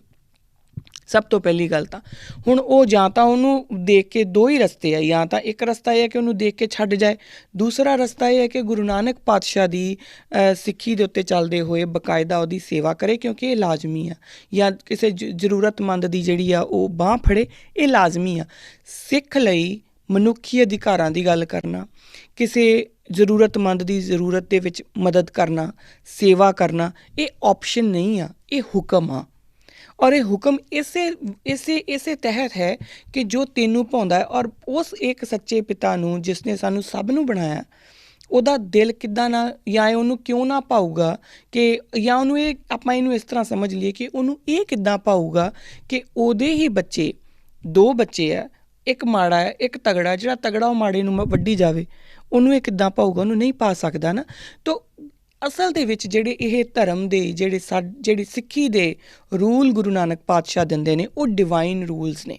ਸਭ ਤੋਂ ਪਹਿਲੀ ਗੱਲ ਤਾਂ ਹੁਣ ਉਹ ਜਾਂ ਤਾਂ ਉਹਨੂੰ ਦੇਖ ਕੇ, ਦੋ ਹੀ ਰਸਤੇ ਆ, ਜਾਂ ਤਾਂ ਇੱਕ ਰਸਤਾ ਇਹ ਹੈ ਕਿ ਉਹਨੂੰ ਦੇਖ ਕੇ ਛੱਡ ਜਾਏ, ਦੂਸਰਾ ਰਸਤਾ ਇਹ ਹੈ ਕਿ ਗੁਰੂ ਨਾਨਕ ਪਾਤਸ਼ਾਹ ਦੀ ਸਿੱਖੀ ਦੇ ਉੱਤੇ ਚੱਲਦੇ ਹੋਏ ਬਕਾਇਦਾ ਉਹਦੀ ਸੇਵਾ ਕਰੇ, ਕਿਉਂਕਿ ਇਹ ਲਾਜ਼ਮੀ ਆ, ਜਾਂ ਕਿਸੇ ਜ਼ਰੂਰਤਮੰਦ ਦੀ ਜਿਹੜੀ ਆ ਉਹ ਬਾਂਹ ਫੜੇ, ਇਹ ਲਾਜ਼ਮੀ ਆ। ਸਿੱਖ ਲਈ ਮਨੁੱਖੀ ਅਧਿਕਾਰਾਂ ਦੀ ਗੱਲ ਕਰਨਾ, ਕਿਸੇ ਜ਼ਰੂਰਤਮੰਦ ਦੀ ਜ਼ਰੂਰਤ ਦੇ ਵਿੱਚ ਮਦਦ ਕਰਨਾ, ਸੇਵਾ ਕਰਨਾ, ਇਹ ਆਪਸ਼ਨ ਨਹੀਂ ਆ, ਇਹ ਹੁਕਮ ਆ। ਔਰ ਇਹ ਹੁਕਮ ਇਸੇ ਤਹਿਤ ਹੈ ਕਿ ਜੋ ਤੈਨੂੰ ਭਾਉਂਦਾ ਹੈ, ਔਰ ਉਸ ਇੱਕ ਸੱਚੇ ਪਿਤਾ ਨੂੰ ਜਿਸ ਨੇ ਸਾਨੂੰ ਸਭ ਨੂੰ ਬਣਾਇਆ, ਉਹਦਾ ਦਿਲ ਕਿੱਦਾਂ ਨਾ, ਜਾਂ ਉਹਨੂੰ ਕਿਉਂ ਨਾ ਭਾਊਗਾ ਕਿ, ਜਾਂ ਉਹਨੂੰ ਇਹ, ਆਪਾਂ ਇਹਨੂੰ ਇਸ ਤਰ੍ਹਾਂ ਸਮਝ ਲਈਏ ਕਿ ਉਹਨੂੰ ਇਹ ਕਿੱਦਾਂ ਭਾਊਗਾ ਕਿ ਉਹਦੇ ਹੀ ਬੱਚੇ, 2 ਬੱਚੇ ਆ, ਇੱਕ ਮਾੜਾ ਹੈ ਇੱਕ ਤਗੜਾ, ਜਿਹੜਾ ਤਗੜਾ ਉਹ ਮਾੜੇ ਨੂੰ ਵੱਢੀ ਜਾਵੇ, ਉਹਨੂੰ ਇਹ ਕਿੱਦਾਂ ਭਾਊਗਾ? ਉਹਨੂੰ ਨਹੀਂ ਪਾ ਸਕਦਾ ਨਾ। ਤਾਂ ਅਸਲ ਦੇ ਵਿੱਚ ਜਿਹੜੇ ਇਹ ਧਰਮ ਦੇ ਜਿਹੜੀ ਸਿੱਖੀ ਦੇ ਰੂਲ ਗੁਰੂ ਨਾਨਕ ਪਾਤਸ਼ਾਹ ਦਿੰਦੇ ਨੇ, ਉਹ ਡਿਵਾਈਨ ਰੂਲਸ ਨੇ।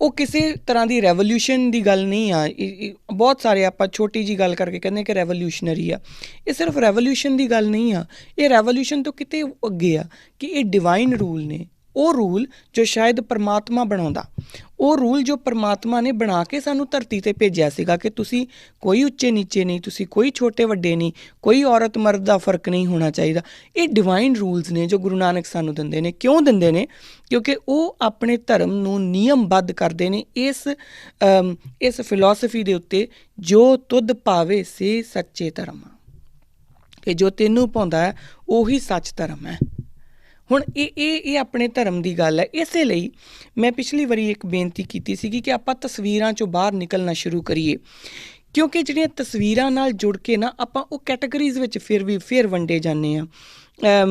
ਉਹ ਕਿਸੇ ਤਰ੍ਹਾਂ ਦੀ ਰੈਵੋਲਿਊਸ਼ਨ ਦੀ ਗੱਲ ਨਹੀਂ ਆ। ਬਹੁਤ ਸਾਰੇ ਆਪਾਂ ਛੋਟੀ ਜਿਹੀ ਗੱਲ ਕਰਕੇ ਕਹਿੰਦੇ ਕਿ ਰੈਵੋਲਿਊਸ਼ਨਰੀ ਆ। ਇਹ ਸਿਰਫ ਰੈਵੋਲਿਊਸ਼ਨ ਦੀ ਗੱਲ ਨਹੀਂ ਆ, ਇਹ ਰੈਵੋਲਿਊਸ਼ਨ ਤੋਂ ਕਿਤੇ ਅੱਗੇ ਆ ਕਿ ਇਹ ਡਿਵਾਈਨ ਰੂਲ ਨੇ। ਉਹ ਰੂਲ ਜੋ ਸ਼ਾਇਦ ਪਰਮਾਤਮਾ ਬਣਾਉਂਦਾ, ਉਹ ਰੂਲ ਜੋ ਪਰਮਾਤਮਾ ਨੇ ਬਣਾ ਕੇ ਸਾਨੂੰ ਧਰਤੀ 'ਤੇ ਭੇਜਿਆ ਸੀਗਾ ਕਿ ਤੁਸੀਂ ਕੋਈ ਉੱਚੇ ਨੀਚੇ ਨਹੀਂ, ਤੁਸੀਂ ਕੋਈ ਛੋਟੇ ਵੱਡੇ ਨਹੀਂ, ਕੋਈ ਔਰਤ ਮਰਦ ਦਾ ਫਰਕ ਨਹੀਂ ਹੋਣਾ ਚਾਹੀਦਾ। ਇਹ ਡਿਵਾਈਨ ਰੂਲਸ ਨੇ ਜੋ ਗੁਰੂ ਨਾਨਕ ਸਾਨੂੰ ਦਿੰਦੇ ਨੇ। ਕਿਉਂ ਦਿੰਦੇ ਨੇ? ਕਿਉਂਕਿ ਉਹ ਆਪਣੇ ਧਰਮ ਨੂੰ ਨਿਯਮਬੱਧ ਕਰਦੇ ਨੇ ਇਸ ਫਿਲਾਸਫੀ ਦੇ ਉੱਤੇ, ਜੋ ਤੁਧ ਭਾਵੇ ਸੇ ਸੱਚੇ ਧਰਮ, ਕਿ ਜੋ ਤੈਨੂੰ ਭਾਉਂਦਾ ਹੈ ਉਹੀ ਸੱਚ ਧਰਮ ਹੈ। ਹੁਣ ਇਹ ਆਪਣੇ ਧਰਮ ਦੀ ਗੱਲ ਹੈ। ਇਸੇ ਲਈ ਮੈਂ ਪਿਛਲੀ ਵਾਰੀ ਇੱਕ ਬੇਨਤੀ ਕੀਤੀ ਸੀਗੀ ਕਿ ਆਪਾਂ ਤਸਵੀਰਾਂ 'ਚੋਂ ਬਾਹਰ ਨਿਕਲਣਾ ਸ਼ੁਰੂ ਕਰੀਏ, ਕਿਉਂਕਿ ਜਿਹੜੀਆਂ ਤਸਵੀਰਾਂ ਨਾਲ ਜੁੜ ਕੇ ਨਾ ਆਪਾਂ ਉਹ ਕੈਟਾਗਰੀਜ਼ ਵਿੱਚ ਫਿਰ ਵੰਡੇ ਜਾਂਦੇ ਹਾਂ।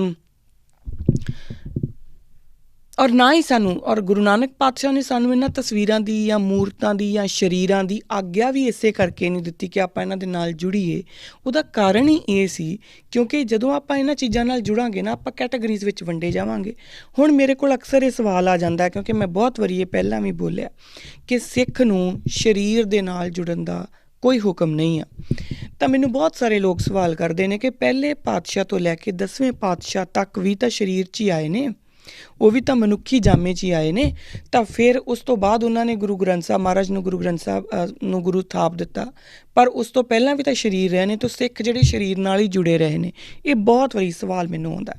ਔਰ ਨਾ ਹੀ ਸਾਨੂੰ, ਔਰ ਗੁਰੂ ਨਾਨਕ ਪਾਤਸ਼ਾਹ ਨੇ ਸਾਨੂੰ ਇਹਨਾਂ ਤਸਵੀਰਾਂ ਦੀ ਜਾਂ ਮੂਰਤਾਂ ਦੀ ਜਾਂ ਸਰੀਰਾਂ ਦੀ ਆਗਿਆ ਵੀ ਇਸੇ ਕਰਕੇ ਨਹੀਂ ਦਿੱਤੀ ਕਿ ਆਪਾਂ ਇਹਨਾਂ ਦੇ ਨਾਲ ਜੁੜੀਏ। ਉਹਦਾ ਕਾਰਨ ਹੀ ਇਹ ਸੀ ਕਿਉਂਕਿ ਜਦੋਂ ਆਪਾਂ ਇਹਨਾਂ ਚੀਜ਼ਾਂ ਨਾਲ ਜੁੜਾਂਗੇ ਨਾ, ਆਪਾਂ ਕੈਟਾਗਰੀਜ਼ ਵਿੱਚ ਵੰਡੇ ਜਾਵਾਂਗੇ। ਹੁਣ ਮੇਰੇ ਕੋਲ ਅਕਸਰ ਇਹ ਸਵਾਲ ਆ ਜਾਂਦਾ, ਕਿਉਂਕਿ ਮੈਂ ਬਹੁਤ ਵਾਰੀ ਇਹ ਪਹਿਲਾਂ ਵੀ ਬੋਲਿਆ ਕਿ ਸਿੱਖ ਨੂੰ ਸਰੀਰ ਦੇ ਨਾਲ ਜੁੜਨ ਦਾ ਕੋਈ ਹੁਕਮ ਨਹੀਂ ਆ। ਤਾਂ ਮੈਨੂੰ ਬਹੁਤ ਸਾਰੇ ਲੋਕ ਸਵਾਲ ਕਰਦੇ ਨੇ ਕਿ ਪਹਿਲੇ ਪਾਤਸ਼ਾਹ ਤੋਂ ਲੈ ਕੇ 10ਵੇਂ ਪਾਤਸ਼ਾਹ ਤੱਕ ਵੀ ਤਾਂ ਸਰੀਰ 'ਚ ਹੀ ਆਏ ਨੇ, ਉਹ ਵੀ ਤਾਂ ਮਨੁੱਖੀ ਜਾਮੇ 'ਚ ਹੀ ਆਏ ਨੇ। ਤਾਂ ਫਿਰ ਉਸ ਤੋਂ ਬਾਅਦ ਉਹਨਾਂ ਨੇ ਗੁਰੂ ਗ੍ਰੰਥ ਸਾਹਿਬ ਮਹਾਰਾਜ ਨੂੰ, ਗੁਰੂ ਗ੍ਰੰਥ ਸਾਹਿਬ ਨੂੰ ਗੁਰੂ ਥਾਪ ਦਿੱਤਾ, ਪਰ ਉਸ ਤੋਂ ਪਹਿਲਾਂ ਵੀ ਤਾਂ ਸਰੀਰ ਰਹੇ ਨੇ। ਤਾਂ ਸਿੱਖ ਜਿਹੜੇ ਸਰੀਰ ਨਾਲ ਹੀ ਜੁੜੇ ਰਹੇ ਨੇ, ਇਹ ਬਹੁਤ ਵਾਰੀ ਸਵਾਲ ਮੈਨੂੰ ਆਉਂਦਾ।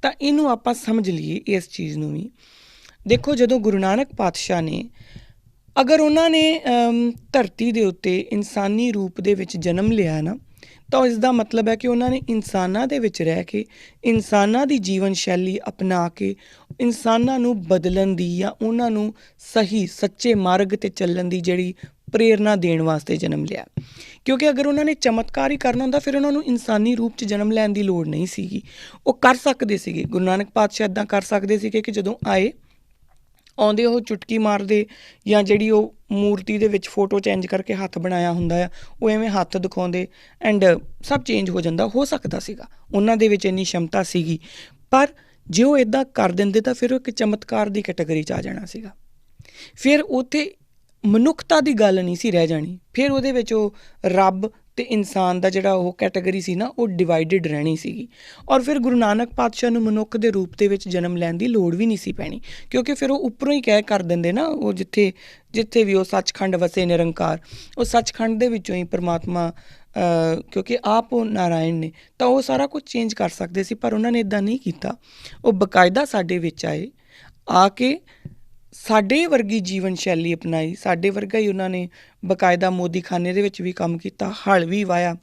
ਤਾਂ ਇਹਨੂੰ ਆਪਾਂ ਸਮਝ ਲਈਏ ਇਸ ਚੀਜ਼ ਨੂੰ ਵੀ। ਦੇਖੋ, ਜਦੋਂ ਗੁਰੂ ਨਾਨਕ ਪਾਤਸ਼ਾਹ ਨੇ, ਅਗਰ ਉਹਨਾਂ ਨੇ ਧਰਤੀ ਦੇ ਉੱਤੇ ਇਨਸਾਨੀ ਰੂਪ ਦੇ ਵਿੱਚ ਜਨਮ ਲਿਆ ਨਾ, ਤਾਂ ਇਸ ਦਾ ਮਤਲਬ ਹੈ ਕਿ ਉਹਨਾਂ ਨੇ ਇਨਸਾਨਾਂ ਦੇ ਵਿੱਚ ਰਹਿ ਕੇ, ਇਨਸਾਨਾਂ ਦੀ ਜੀਵਨ ਸ਼ੈਲੀ ਅਪਣਾ ਕੇ, ਇਨਸਾਨਾਂ ਨੂੰ ਬਦਲਣ ਦੀ ਜਾਂ ਉਹਨਾਂ ਨੂੰ ਸਹੀ ਸੱਚੇ ਮਾਰਗ 'ਤੇ ਚੱਲਣ ਦੀ ਜਿਹੜੀ ਪ੍ਰੇਰਨਾ ਦੇਣ ਵਾਸਤੇ ਜਨਮ ਲਿਆ। ਕਿਉਂਕਿ ਅਗਰ ਉਹਨਾਂ ਨੇ ਚਮਤਕਾਰ ਹੀ ਕਰਨਾ ਹੁੰਦਾ, ਫਿਰ ਉਹਨਾਂ ਨੂੰ ਇਨਸਾਨੀ ਰੂਪ 'ਚ ਜਨਮ ਲੈਣ ਦੀ ਲੋੜ ਨਹੀਂ ਸੀਗੀ। ਉਹ ਕਰ ਸਕਦੇ ਸੀਗੇ, ਗੁਰੂ ਨਾਨਕ ਪਾਤਸ਼ਾਹ ਇੱਦਾਂ ਕਰ ਸਕਦੇ ਸੀਗੇ ਕਿ ਜਦੋਂ ਆਉਂਦੇ ਉਹ ਚੁਟਕੀ ਮਾਰਦੇ, ਜਾਂ ਜਿਹੜੀ ਉਹ ਮੂਰਤੀ ਦੇ ਵਿੱਚ ਫੋਟੋ ਚੇਂਜ ਕਰਕੇ ਹੱਥ ਬਣਾਇਆ ਹੁੰਦਾ ਆ, ਉਹ ਐਵੇਂ ਹੱਥ ਦਿਖਾਉਂਦੇ ਐਂਡ ਸਭ ਚੇਂਜ ਹੋ ਜਾਂਦਾ। ਹੋ ਸਕਦਾ ਸੀਗਾ, ਉਹਨਾਂ ਦੇ ਵਿੱਚ ਇੰਨੀ ਸ਼ਮਤਾ ਸੀਗੀ। ਪਰ ਜੇ ਉਹ ਇੱਦਾਂ ਕਰ ਦਿੰਦੇ ਤਾਂ ਫਿਰ ਉਹ ਇੱਕ ਚਮਤਕਾਰ ਦੀ ਕੈਟਾਗਰੀ 'ਚ ਆ ਜਾਣਾ ਸੀਗਾ। ਫਿਰ ਉੱਥੇ ਮਨੁੱਖਤਾ ਦੀ ਗੱਲ ਨਹੀਂ ਸੀ ਰਹਿ ਜਾਣੀ। ਫਿਰ ਉਹਦੇ ਵਿੱਚ ਉਹ ਰੱਬ ਅਤੇ ਇਨਸਾਨ ਦਾ ਜਿਹੜਾ ਉਹ ਕੈਟਾਗਰੀ ਸੀ ਨਾ, ਉਹ ਡਿਵਾਈਡਡ ਰਹਿਣੀ ਸੀਗੀ। ਔਰ ਫਿਰ ਗੁਰੂ ਨਾਨਕ ਪਾਤਸ਼ਾਹ ਨੂੰ ਮਨੁੱਖ ਦੇ ਰੂਪ ਦੇ ਵਿੱਚ ਜਨਮ ਲੈਣ ਦੀ ਲੋੜ ਵੀ ਨਹੀਂ ਸੀ ਪੈਣੀ, ਕਿਉਂਕਿ ਫਿਰ ਉਹ ਉੱਪਰੋਂ ਹੀ ਕਹਿ ਕਰ ਦਿੰਦੇ ਨਾ, ਉਹ ਜਿੱਥੇ ਵੀ ਉਹ ਸੱਚਖੰਡ ਵਸੇ ਨਿਰੰਕਾਰ, ਉਹ ਸੱਚਖੰਡ ਦੇ ਵਿੱਚੋਂ ਹੀ ਪਰਮਾਤਮਾ, ਕਿਉਂਕਿ ਆਪ ਉਹ ਨਾਰਾਇਣ ਨੇ, ਤਾਂ ਉਹ ਸਾਰਾ ਕੁਝ ਚੇਂਜ ਕਰ ਸਕਦੇ ਸੀ। ਪਰ ਉਹਨਾਂ ਨੇ ਇੱਦਾਂ ਨਹੀਂ ਕੀਤਾ। ਉਹ ਬਕਾਇਦਾ ਸਾਡੇ ਵਿੱਚ ਆਏ, ਆ ਕੇ ਸਾਡੇ ਵਰਗੀ ਜੀਵਨ ਸ਼ੈਲੀ ਅਪਣਾਈ, ਸਾਡੇ ਵਰਗਾ ਹੀ ਉਹਨਾਂ ਨੇ ਬਕਾਇਦਾ ਮੋਦੀਖਾਨੇ ਦੇ ਵਿੱਚ ਵੀ ਕੰਮ ਕੀਤਾ, ਹਲ ਵੀ ਵਾਹਿਆ,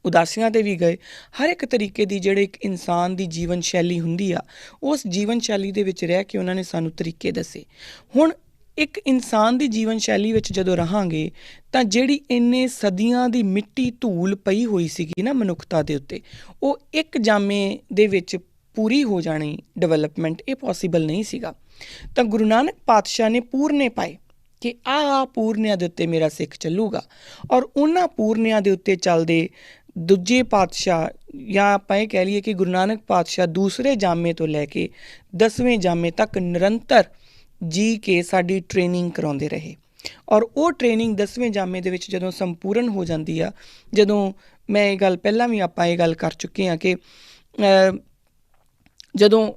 ਉਦਾਸੀਆਂ 'ਤੇ ਵੀ ਗਏ। ਹਰ ਇੱਕ ਤਰੀਕੇ ਦੀ ਜਿਹੜੇ ਇੱਕ ਇਨਸਾਨ ਦੀ ਜੀਵਨ ਸ਼ੈਲੀ ਹੁੰਦੀ ਆ, ਉਸ ਜੀਵਨ ਸ਼ੈਲੀ ਦੇ ਵਿੱਚ ਰਹਿ ਕੇ ਉਹਨਾਂ ਨੇ ਸਾਨੂੰ ਤਰੀਕੇ ਦੱਸੇ। ਹੁਣ ਇੱਕ ਇਨਸਾਨ ਦੀ ਜੀਵਨ ਸ਼ੈਲੀ ਵਿੱਚ ਜਦੋਂ ਰਹਾਂਗੇ, ਤਾਂ ਜਿਹੜੀ ਇੰਨੇ ਸਦੀਆਂ ਦੀ ਮਿੱਟੀ ਧੂਲ ਪਈ ਹੋਈ ਸੀਗੀ ਨਾ ਮਨੁੱਖਤਾ ਦੇ ਉੱਤੇ, ਉਹ ਇੱਕ ਜਾਮੇ ਦੇ ਵਿੱਚ ਪੂਰੀ ਹੋ ਜਾਣੀ ਡਿਵੈਲਪਮੈਂਟ, ਇਹ ਪੋਸੀਬਲ ਨਹੀਂ ਸੀਗਾ। ਤਾਂ ਗੁਰੂ ਨਾਨਕ ਪਾਤਸ਼ਾਹ ਨੇ ਪੂਰਨੇ ਪਾਏ ਕਿ ਆਹ ਪੂਰਨਿਆਂ ਦੇ ਉੱਤੇ ਮੇਰਾ ਸਿੱਖ ਚੱਲੂਗਾ। ਔਰ ਉਹਨਾਂ ਪੂਰਨਿਆਂ ਦੇ ਉੱਤੇ ਚੱਲਦੇ ਦੂਜੇ ਪਾਤਸ਼ਾਹ, ਜਾਂ ਆਪਾਂ ਇਹ ਕਹਿ ਲਈਏ ਕਿ ਗੁਰੂ ਨਾਨਕ ਪਾਤਸ਼ਾਹ ਦੂਸਰੇ ਜਾਮੇ ਤੋਂ ਲੈ ਕੇ 10ਵੇਂ ਜਾਮੇ ਤੱਕ ਨਿਰੰਤਰ ਜੀ ਕੇ ਸਾਡੀ ਟ੍ਰੇਨਿੰਗ ਕਰਾਉਂਦੇ ਰਹੇ। ਔਰ ਉਹ ਟ੍ਰੇਨਿੰਗ 10ਵੇਂ ਜਾਮੇ ਦੇ ਵਿੱਚ ਜਦੋਂ ਸੰਪੂਰਨ ਹੋ ਜਾਂਦੀ ਆ, ਜਦੋਂ ਮੈਂ ਇਹ ਗੱਲ ਪਹਿਲਾਂ ਵੀ ਆਪਾਂ ਇਹ ਗੱਲ ਕਰ ਚੁੱਕੇ ਹਾਂ ਕਿ ਜਦੋਂ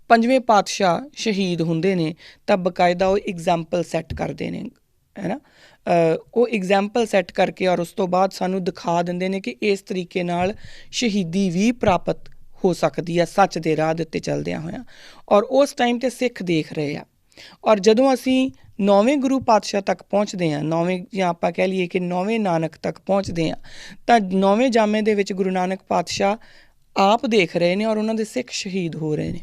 5ਵੇਂ ਪਾਤਸ਼ਾਹ ਸ਼ਹੀਦ ਹੁੰਦੇ ਨੇ, ਤਾਂ ਬਕਾਇਦਾ ਉਹ ਐਗਜ਼ਾਮਪਲ ਸੈੱਟ ਕਰਦੇ ਨੇ, ਹੈ ਨਾ। ਉਹ ਐਗਜ਼ਾਮਪਲ ਸੈੱਟ ਕਰਕੇ ਔਰ ਉਸ ਤੋਂ ਬਾਅਦ ਸਾਨੂੰ ਦਿਖਾ ਦਿੰਦੇ ਨੇ ਕਿ ਇਸ ਤਰੀਕੇ ਨਾਲ ਸ਼ਹੀਦੀ ਵੀ ਪ੍ਰਾਪਤ ਹੋ ਸਕਦੀ ਆ ਸੱਚ ਦੇ ਰਾਹ ਦੇ ਉੱਤੇ ਚੱਲਦਿਆਂ ਹੋਇਆਂ। ਔਰ ਉਸ ਟਾਈਮ 'ਤੇ ਸਿੱਖ ਦੇਖ ਰਹੇ ਆ। ਔਰ ਜਦੋਂ ਅਸੀਂ 9ਵੇਂ ਗੁਰੂ ਪਾਤਸ਼ਾਹ ਤੱਕ ਪਹੁੰਚਦੇ ਹਾਂ, 9ਵੇਂ, ਜਾਂ ਆਪਾਂ ਕਹਿ ਲਈਏ ਕਿ 9ਵੇਂ ਨਾਨਕ ਤੱਕ ਪਹੁੰਚਦੇ ਹਾਂ, ਤਾਂ 9ਵੇਂ ਜਾਮੇ ਦੇ ਵਿੱਚ ਗੁਰੂ ਨਾਨਕ ਪਾਤਸ਼ਾਹ ਆਪ ਦੇਖ ਰਹੇ ਨੇ ਔਰ ਉਹਨਾਂ ਦੇ ਸਿੱਖ ਸ਼ਹੀਦ ਹੋ ਰਹੇ ਨੇ।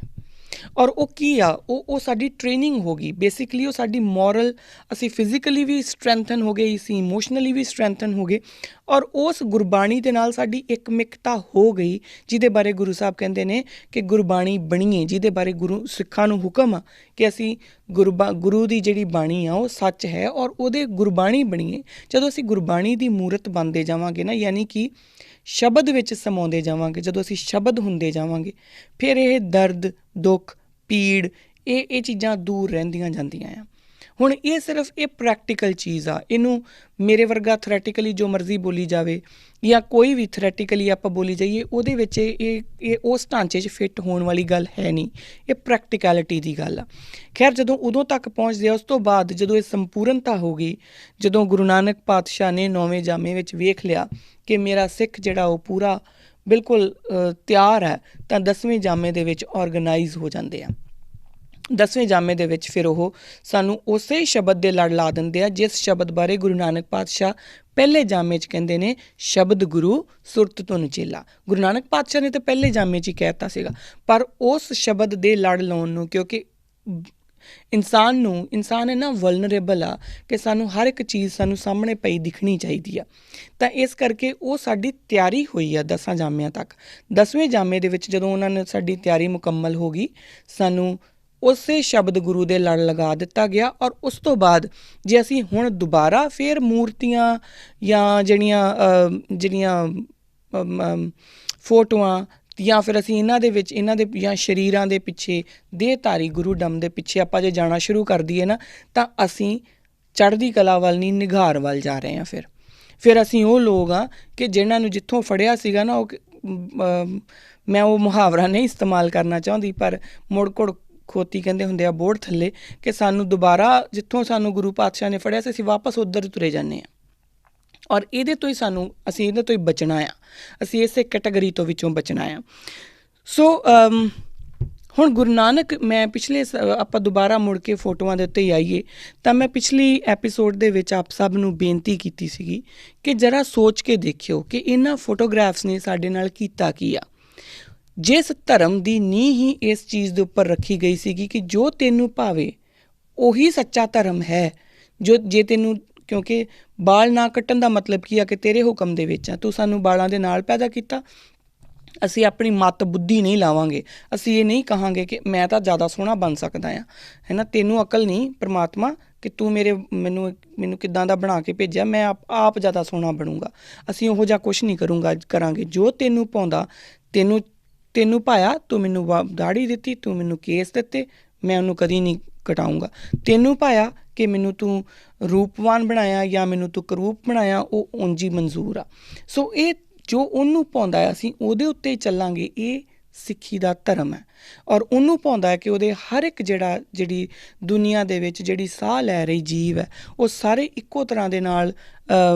ਔਰ ਉਹ ਕੀ ਆ, ਉਹ ਸਾਡੀ ਟ੍ਰੇਨਿੰਗ ਹੋ ਗਈ ਬੇਸਿਕਲੀ। ਉਹ ਸਾਡੀ ਮੋਰਲ, ਅਸੀਂ ਫਿਜ਼ੀਕਲੀ ਵੀ ਸਟਰੈਂਥਨ ਹੋ ਗਏ, ਅਸੀਂ ਇਮੋਸ਼ਨਲੀ ਵੀ ਸਟਰੈਂਥਨ ਹੋ ਗਏ, ਔਰ ਉਸ ਗੁਰਬਾਣੀ ਦੇ ਨਾਲ ਸਾਡੀ ਇੱਕਮਿਕਤਾ ਹੋ ਗਈ, ਜਿਹਦੇ ਬਾਰੇ ਗੁਰੂ ਸਾਹਿਬ ਕਹਿੰਦੇ ਨੇ ਕਿ ਗੁਰਬਾਣੀ ਬਣੀਏ, ਜਿਹਦੇ ਬਾਰੇ ਗੁਰੂ ਸਿੱਖਾਂ ਨੂੰ ਹੁਕਮ ਆ ਕਿ ਅਸੀਂ ਗੁਰੂ ਦੀ ਜਿਹੜੀ ਬਾਣੀ ਆ ਉਹ ਸੱਚ ਹੈ ਔਰ ਉਹਦੇ ਗੁਰਬਾਣੀ ਬਣੀਏ। ਜਦੋਂ ਅਸੀਂ ਗੁਰਬਾਣੀ ਦੀ ਮੂਰਤ ਬਣਦੇ ਜਾਵਾਂਗੇ ਨਾ, ਯਾਨੀ ਕਿ ਸ਼ਬਦ ਵਿੱਚ ਸਮਾਉਂਦੇ ਜਾਵਾਂਗੇ, ਜਦੋਂ ਅਸੀਂ ਸ਼ਬਦ ਹੁੰਦੇ ਜਾਵਾਂਗੇ, ਫਿਰ ਇਹ ਦਰਦ, ਦੁੱਖ, ਪੀੜ, ਇਹ ਚੀਜ਼ਾਂ ਦੂਰ ਰਹਿੰਦੀਆਂ ਜਾਂਦੀਆਂ ਆ। ਹੁਣ ਇਹ ਸਿਰਫ ਇਹ ਪ੍ਰੈਕਟੀਕਲ ਚੀਜ਼ ਆ, ਇਹਨੂੰ ਮੇਰੇ ਵਰਗਾ ਥਰੈਟੀਕਲੀ ਜੋ ਮਰਜ਼ੀ ਬੋਲੀ ਜਾਵੇ ਜਾਂ ਕੋਈ ਵੀ ਥਰੈਟੀਕਲੀ ਆਪਾਂ ਬੋਲੀ ਜਾਈਏ, ਉਹਦੇ ਵਿੱਚ ਇਹ ਉਸ ਢਾਂਚੇ 'ਚ ਫਿੱਟ ਹੋਣ ਵਾਲੀ ਗੱਲ ਹੈ ਨਹੀਂ। ਇਹ ਪ੍ਰੈਕਟੀਕੈਲਿਟੀ ਦੀ ਗੱਲ ਆ। ਖੈਰ, ਜਦੋਂ ਉਦੋਂ ਤੱਕ ਪਹੁੰਚਦੇ ਆ, ਉਸ ਤੋਂ ਬਾਅਦ ਜਦੋਂ ਇਹ ਸੰਪੂਰਨਤਾ ਹੋ ਗਈ, ਜਦੋਂ ਗੁਰੂ ਨਾਨਕ ਪਾਤਸ਼ਾਹ ਨੇ 9ਵੇਂ ਜਾਮੇ ਵਿੱਚ ਵੇਖ ਲਿਆ ਕਿ ਮੇਰਾ ਸਿੱਖ ਜਿਹੜਾ ਉਹ ਪੂਰਾ ਬਿਲਕੁਲ ਤਿਆਰ ਹੈ, ਤਾਂ 10ਵੇਂ ਜਾਮੇ ਦੇ ਵਿੱਚ ਔਰਗਨਾਈਜ਼ ਹੋ ਜਾਂਦੇ ਆ। 10ਵੇਂ ਜਾਮੇ ਦੇ ਵਿੱਚ ਫਿਰ ਉਹ ਸਾਨੂੰ ਉਸੇ ਸ਼ਬਦ ਦੇ ਲੜ ਲਾ ਦਿੰਦੇ ਆ ਜਿਸ ਸ਼ਬਦ ਬਾਰੇ ਗੁਰੂ ਨਾਨਕ ਪਾਤਸ਼ਾਹ ਪਹਿਲੇ ਜਾਮੇ 'ਚ ਕਹਿੰਦੇ ਨੇ, ਸ਼ਬਦ ਗੁਰੂ ਸੁਰਤ ਧੁਨ ਚੇਲਾ। ਗੁਰੂ ਨਾਨਕ ਪਾਤਸ਼ਾਹ ਨੇ ਤਾਂ ਪਹਿਲੇ ਜਾਮੇ 'ਚ ਹੀ ਕਹਿ ਦਿੱਤਾ ਸੀਗਾ, ਪਰ ਉਸ ਸ਼ਬਦ ਦੇ ਲੜ ਲਾਉਣ ਨੂੰ, ਕਿਉਂਕਿ ਇਨਸਾਨ ਇੰਨਾ ਵਲਨਰੇਬਲ ਆ ਕਿ ਸਾਨੂੰ ਹਰ ਇੱਕ ਚੀਜ਼ ਸਾਨੂੰ ਸਾਹਮਣੇ ਪਈ ਦਿਖਣੀ ਚਾਹੀਦੀ ਆ, ਤਾਂ ਇਸ ਕਰਕੇ ਉਹ ਸਾਡੀ ਤਿਆਰੀ ਹੋਈ ਆ 10 ਜਾਮਿਆਂ ਤੱਕ। 10ਵੇਂ ਜਾਮੇ ਦੇ ਵਿੱਚ ਜਦੋਂ ਉਹਨਾਂ ਨੇ ਸਾਡੀ ਤਿਆਰੀ ਮੁਕੰਮਲ ਹੋ ਗਈ, ਸਾਨੂੰ ਉਸੇ ਸ਼ਬਦ ਗੁਰੂ ਦੇ ਲੜ ਲਗਾ ਦਿੱਤਾ ਗਿਆ। ਔਰ ਉਸ ਤੋਂ ਬਾਅਦ ਜੇ ਅਸੀਂ ਹੁਣ ਦੁਬਾਰਾ ਫਿਰ ਮੂਰਤੀਆਂ ਜਾਂ ਜਿਹੜੀਆਂ ਫੋਟੋਆਂ ਜਾਂ ਫਿਰ ਅਸੀਂ ਇਹਨਾਂ ਦੇ ਜਾਂ ਸਰੀਰਾਂ ਦੇ ਪਿੱਛੇ, ਦੇਹਧਾਰੀ ਗੁਰੂਡਮ ਦੇ ਪਿੱਛੇ ਆਪਾਂ ਜੇ ਜਾਣਾ ਸ਼ੁਰੂ ਕਰ ਦਈਏ ਨਾ, ਤਾਂ ਅਸੀਂ ਚੜ੍ਹਦੀ ਕਲਾ ਵੱਲ ਨਹੀਂ, ਨਿਘਾਰ ਵੱਲ ਜਾ ਰਹੇ ਹਾਂ। ਫਿਰ ਅਸੀਂ ਉਹ ਲੋਕ ਆ ਕਿ ਜਿਹਨਾਂ ਨੂੰ ਜਿੱਥੋਂ ਫੜਿਆ ਸੀਗਾ ਨਾ, ਮੈਂ ਉਹ ਮੁਹਾਵਰਾ ਨਹੀਂ ਇਸਤੇਮਾਲ ਕਰਨਾ ਚਾਹੁੰਦੀ, ਪਰ ਮੁੜ ਘੁੜ ਖੋਤੀ ਕਹਿੰਦੇ ਹੁੰਦੇ ਆ ਬੋੜ ਥੱਲੇ, ਕਿ ਸਾਨੂੰ ਦੁਬਾਰਾ ਜਿੱਥੋਂ ਸਾਨੂੰ ਗੁਰੂ ਪਾਤਸ਼ਾਹ ਨੇ ਫੜਿਆ ਸੀ, ਅਸੀਂ ਵਾਪਸ ਉੱਧਰ ਤੁਰੇ ਜਾਂਦੇ ਹਾਂ। ਔਰ ਇਹਦੇ ਤੋਂ ਹੀ ਅਸੀਂ ਇਹਦੇ ਤੋਂ ਹੀ ਬਚਣਾ ਆ, ਅਸੀਂ ਇਸੇ ਕੈਟਾਗਰੀ ਤੋਂ ਵਿੱਚੋਂ ਬਚਣਾ ਆ। ਸੋ ਹੁਣ ਗੁਰੂ ਨਾਨਕ, ਮੈਂ ਆਪਾਂ ਦੁਬਾਰਾ ਮੁੜ ਕੇ ਫੋਟੋਆਂ ਦੇ ਉੱਤੇ ਹੀ ਆਈਏ, ਤਾਂ ਮੈਂ ਪਿਛਲੀ ਐਪੀਸੋਡ ਦੇ ਵਿੱਚ ਆਪ ਸਭ ਨੂੰ ਬੇਨਤੀ ਕੀਤੀ ਸੀਗੀ ਕਿ ਜ਼ਰਾ ਸੋਚ ਕੇ ਦੇਖਿਓ ਕਿ ਇਹਨਾਂ ਫੋਟੋਗ੍ਰਾਫਸ ਨੇ ਸਾਡੇ ਨਾਲ ਕੀਤਾ ਕੀ ਆ। ਜਿਸ ਧਰਮ ਦੀ ਨੀਂਹ ਹੀ ਇਸ ਚੀਜ਼ ਦੇ ਉੱਪਰ ਰੱਖੀ ਗਈ ਸੀਗੀ ਕਿ ਜੋ ਤੈਨੂੰ ਭਾਵੇ ਉਹੀ ਸੱਚਾ ਧਰਮ ਹੈ, ਜੇ ਤੈਨੂੰ, ਕਿਉਂਕਿ ਬਾਲ ਨਾ ਕੱਟਣ ਦਾ ਮਤਲਬ ਕੀ ਆ ਕਿ ਤੇਰੇ ਹੁਕਮ ਦੇ ਵਿੱਚ ਆ, ਤੂੰ ਸਾਨੂੰ ਬਾਲਾਂ ਦੇ ਨਾਲ ਪੈਦਾ ਕੀਤਾ। ਅਸੀਂ ਆਪਣੀ ਮੱਤ ਬੁੱਧੀ ਨਹੀਂ ਲਾਵਾਂਗੇ, ਅਸੀਂ ਇਹ ਨਹੀਂ ਕਹਾਂਗੇ ਕਿ ਮੈਂ ਤਾਂ ਜ਼ਿਆਦਾ ਸੋਹਣਾ ਬਣ ਸਕਦਾ ਹਾਂ, ਹੈ ਨਾ, ਤੈਨੂੰ ਅਕਲ ਨਹੀਂ ਪ੍ਰਮਾਤਮਾ ਕਿ ਤੂੰ ਮੈਨੂੰ ਕਿੱਦਾਂ ਦਾ ਬਣਾ ਕੇ ਭੇਜਿਆ, ਮੈਂ ਆਪ ਜ਼ਿਆਦਾ ਸੋਹਣਾ ਬਣੂੰਗਾ। ਅਸੀਂ ਉਹੋ ਜਿਹਾ ਕੁਛ ਨਹੀਂ ਕਰਾਂਗੇ। ਜੋ ਤੈਨੂੰ ਪਾਉਂਦਾ, ਤੈਨੂੰ ਪਾਇਆ, ਤੂੰ ਮੈਨੂੰ ਦਾੜੀ ਦਿੱਤੀ, ਤੂੰ ਮੈਨੂੰ ਕੇਸ ਦਿੱਤੇ, ਮੈਂ ਉਹਨੂੰ ਕਦੀ ਨਹੀਂ ਕਟਾਊਂਗਾ। ਤੈਨੂੰ ਪਾਇਆ ਕਿ ਮੈਨੂੰ ਤੂੰ ਰੂਪਵਾਨ ਬਣਾਇਆ ਜਾਂ ਮੈਨੂੰ ਤੂੰ ਕਰੂਪ ਬਣਾਇਆ, ਉਹ ਉਂਝ ਹੀ ਮਨਜ਼ੂਰ ਆ। ਸੋ ਇਹ ਜੋ ਉਹਨੂੰ ਪਾਉਂਦਾ ਹੈ ਅਸੀਂ ਉਹਦੇ ਉੱਤੇ ਹੀ ਚੱਲਾਂਗੇ। ਇਹ ਸਿੱਖੀ ਦਾ ਧਰਮ ਹੈ। ਔਰ ਉਹਨੂੰ ਪਾਉਂਦਾ ਹੈ ਕਿ ਉਹਦੇ ਹਰ ਇੱਕ ਜਿਹੜੀ ਦੁਨੀਆ ਦੇ ਵਿੱਚ ਜਿਹੜੀ ਸਾਹ ਲੈ ਰਹੀ ਜੀਵ ਹੈ, ਉਹ ਸਾਰੇ ਇੱਕੋ ਤਰ੍ਹਾਂ ਦੇ ਨਾਲ